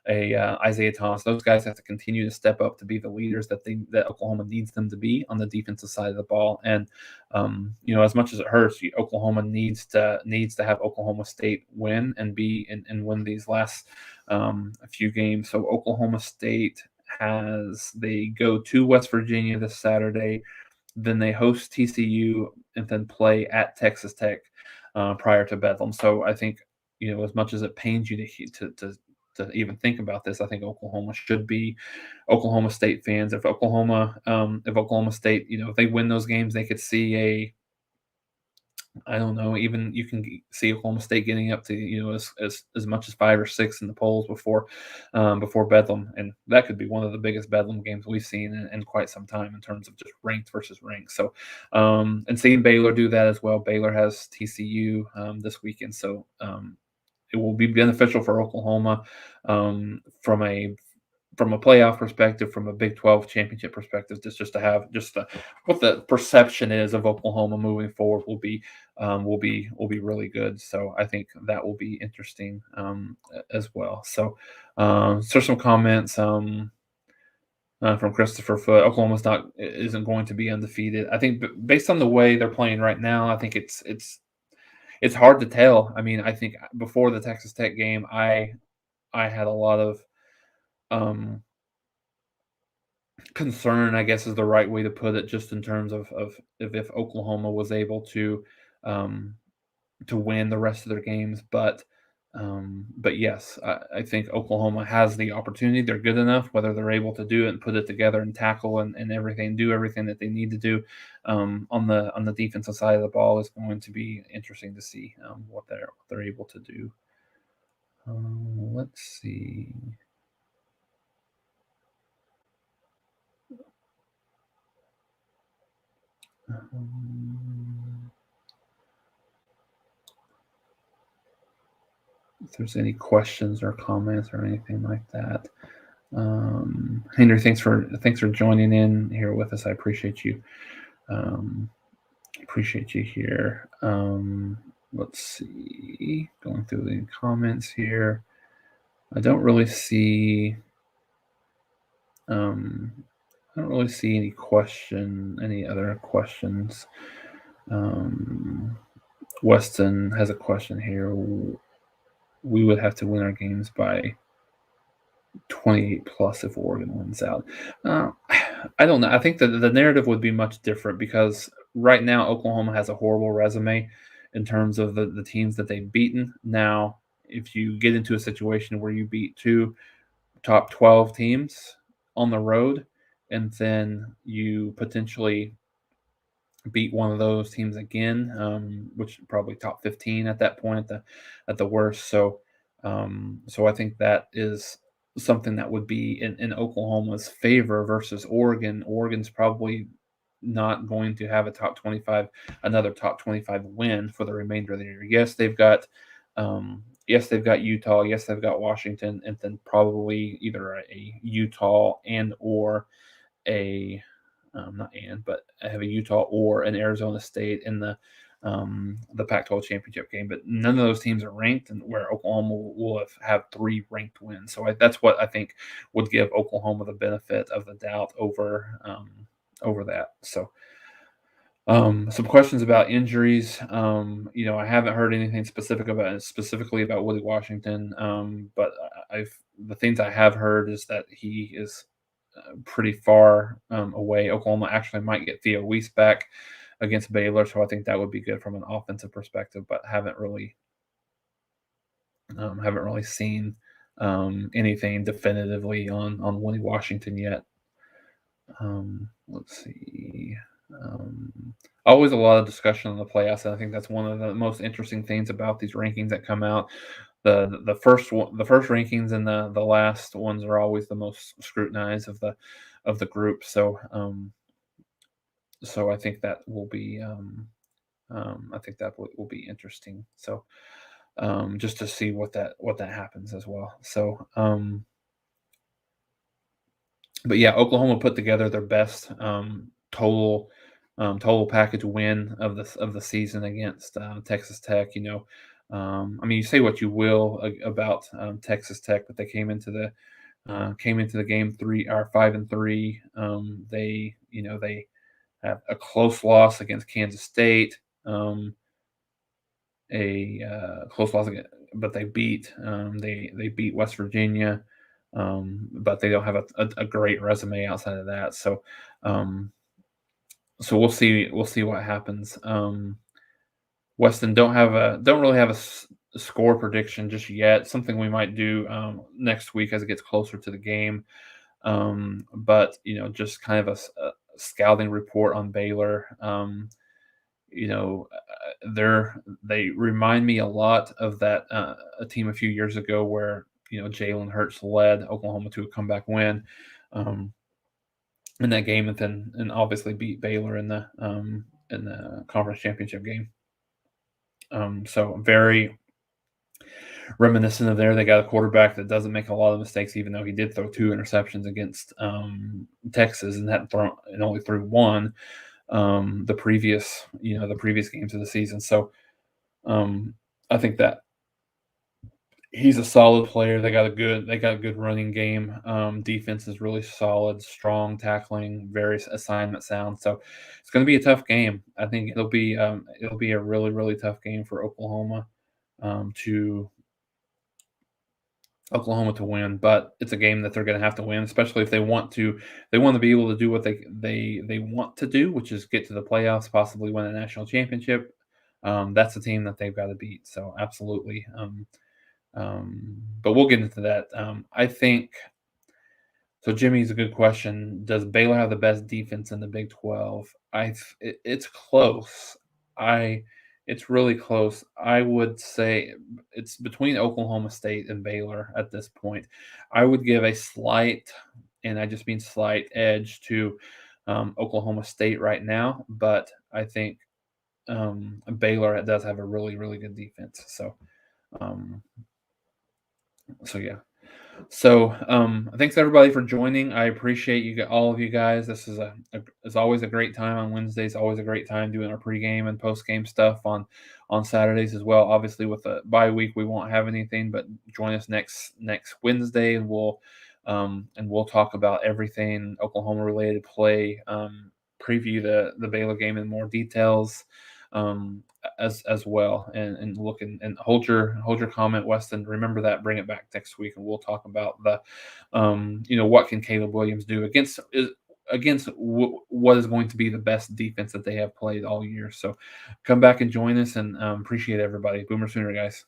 a Isaiah Thomas. Those guys have to continue to step up to be the leaders that Oklahoma needs them to be on the defensive side of the ball. And as much as it hurts, Oklahoma needs to have Oklahoma State win and win these last few games. So Oklahoma State they go to West Virginia this Saturday. Then they host TCU and then play at Texas Tech prior to Bedlam. So I think, as much as it pains you to even think about this, I think Oklahoma should be Oklahoma State fans. If Oklahoma State, if they win those games, they could see I don't know. Even you can see Oklahoma State getting up to as much as 5 or 6 in the polls before Bedlam, and that could be one of the biggest Bedlam games we've seen in quite some time in terms of just ranked versus ranked. So, and seeing Baylor do that as well. Baylor has TCU this weekend, so it will be beneficial for Oklahoma from a playoff perspective, from a Big 12 championship perspective, just to have what the perception is of Oklahoma moving forward will be really good. So I think that will be interesting as well. So, some comments from Christopher Foote. Oklahoma's isn't going to be undefeated. I think based on the way they're playing right now, I think it's hard to tell. I mean, I think before the Texas Tech game, I had a lot of um, concern, I guess is the right way to put it, just in terms of if Oklahoma was able um, to win the rest of their games. But yes, I think Oklahoma has the opportunity. They're good enough. Whether they're able to do it and put it together and tackle and everything, do everything that they need to do on the defensive side of the ball is going to be interesting to see what they're able to do. Let's see. If there's any questions or comments or anything like that. Henry, thanks for joining in here with us. I appreciate you. Appreciate you here. Let's see. Going through the comments here. I don't really see. I don't really see any other questions. Weston has a question here. We would have to win our games by 28 plus if Oregon wins out. I don't know. I think that the narrative would be much different because right now Oklahoma has a horrible resume in terms of the teams that they've beaten. Now, if you get into a situation where you beat two top 12 teams on the road and then you potentially beat one of those teams again, which probably top 15 at that point at the worst. So I think that is something that would be in Oklahoma's favor versus Oregon. Oregon's probably not going to have another top 25 win for the remainder of the year. Yes, they've got Utah. Yes, they've got Washington, and then probably either a Utah and or a not and, but I have a Utah or an Arizona State in the Pac-12 championship game. But none of those teams are ranked, and where Oklahoma will have 3 ranked wins. So that's what I think would give Oklahoma the benefit of the doubt over that. So. Some questions about injuries. I haven't heard anything specifically about Willie Washington, but the things I have heard is that he is pretty far away. Oklahoma actually might get Theo Weiss back against Baylor, so I think that would be good from an offensive perspective. But haven't really seen anything definitively on Willie Washington yet. Let's see. Always a lot of discussion on the playoffs, and I think that's one of the most interesting things about these rankings that come out. The first rankings and the last ones are always the most scrutinized of the group. So I think that will be will be interesting. So just to see what that happens as well. So but yeah, Oklahoma put together their best total package win of the season against Texas Tech. I mean, you say what you will about Texas Tech, but they came into the game 5-3. They have a close loss against Kansas State, a close loss against, but they beat West Virginia. But they don't have a great resume outside of that. So we'll see what happens. Weston don't really have a score prediction just yet. Something we might do next week as it gets closer to the game. But just kind of a scouting report on Baylor. they remind me a lot of that a team a few years ago where Jalen Hurts led Oklahoma to a comeback win in that game, and obviously beat Baylor in the conference championship game. So very reminiscent of there. They got a quarterback that doesn't make a lot of mistakes, even though he did throw 2 interceptions against Texas and only threw 1 the previous games of the season. So I think that he's a solid player. They got a good running game. Defense is really solid, strong tackling, very assignment sound. So it's going to be a tough game. I think it'll be a really, really tough game for Oklahoma to win, but it's a game that they're going to have to win, especially if they want to be able to do what they want to do, which is get to the playoffs, possibly win a national championship. That's a team that they've got to beat. So absolutely. But we'll get into that. I think so. Jimmy's a good question. Does Baylor have the best defense in the Big 12? It's close. It's really close. I would say it's between Oklahoma State and Baylor at this point. I would give a slight, and I just mean slight, edge to Oklahoma State right now, but I think Baylor does have a really, really good defense. So yeah. So thanks everybody for joining. I appreciate all of you guys. This is is always a great time on Wednesdays. Always a great time doing our pregame and postgame stuff on Saturdays as well. Obviously, with the bye week, we won't have anything. But join us next Wednesday, and we'll talk about everything Oklahoma related, play, preview the Baylor game in more details. As well, and look and hold your comment, Weston. Remember that. Bring it back next week, and we'll talk about the what can Caleb Williams do against what is going to be the best defense that they have played all year. So come back and join us, and appreciate everybody. Boomer Sooner, guys.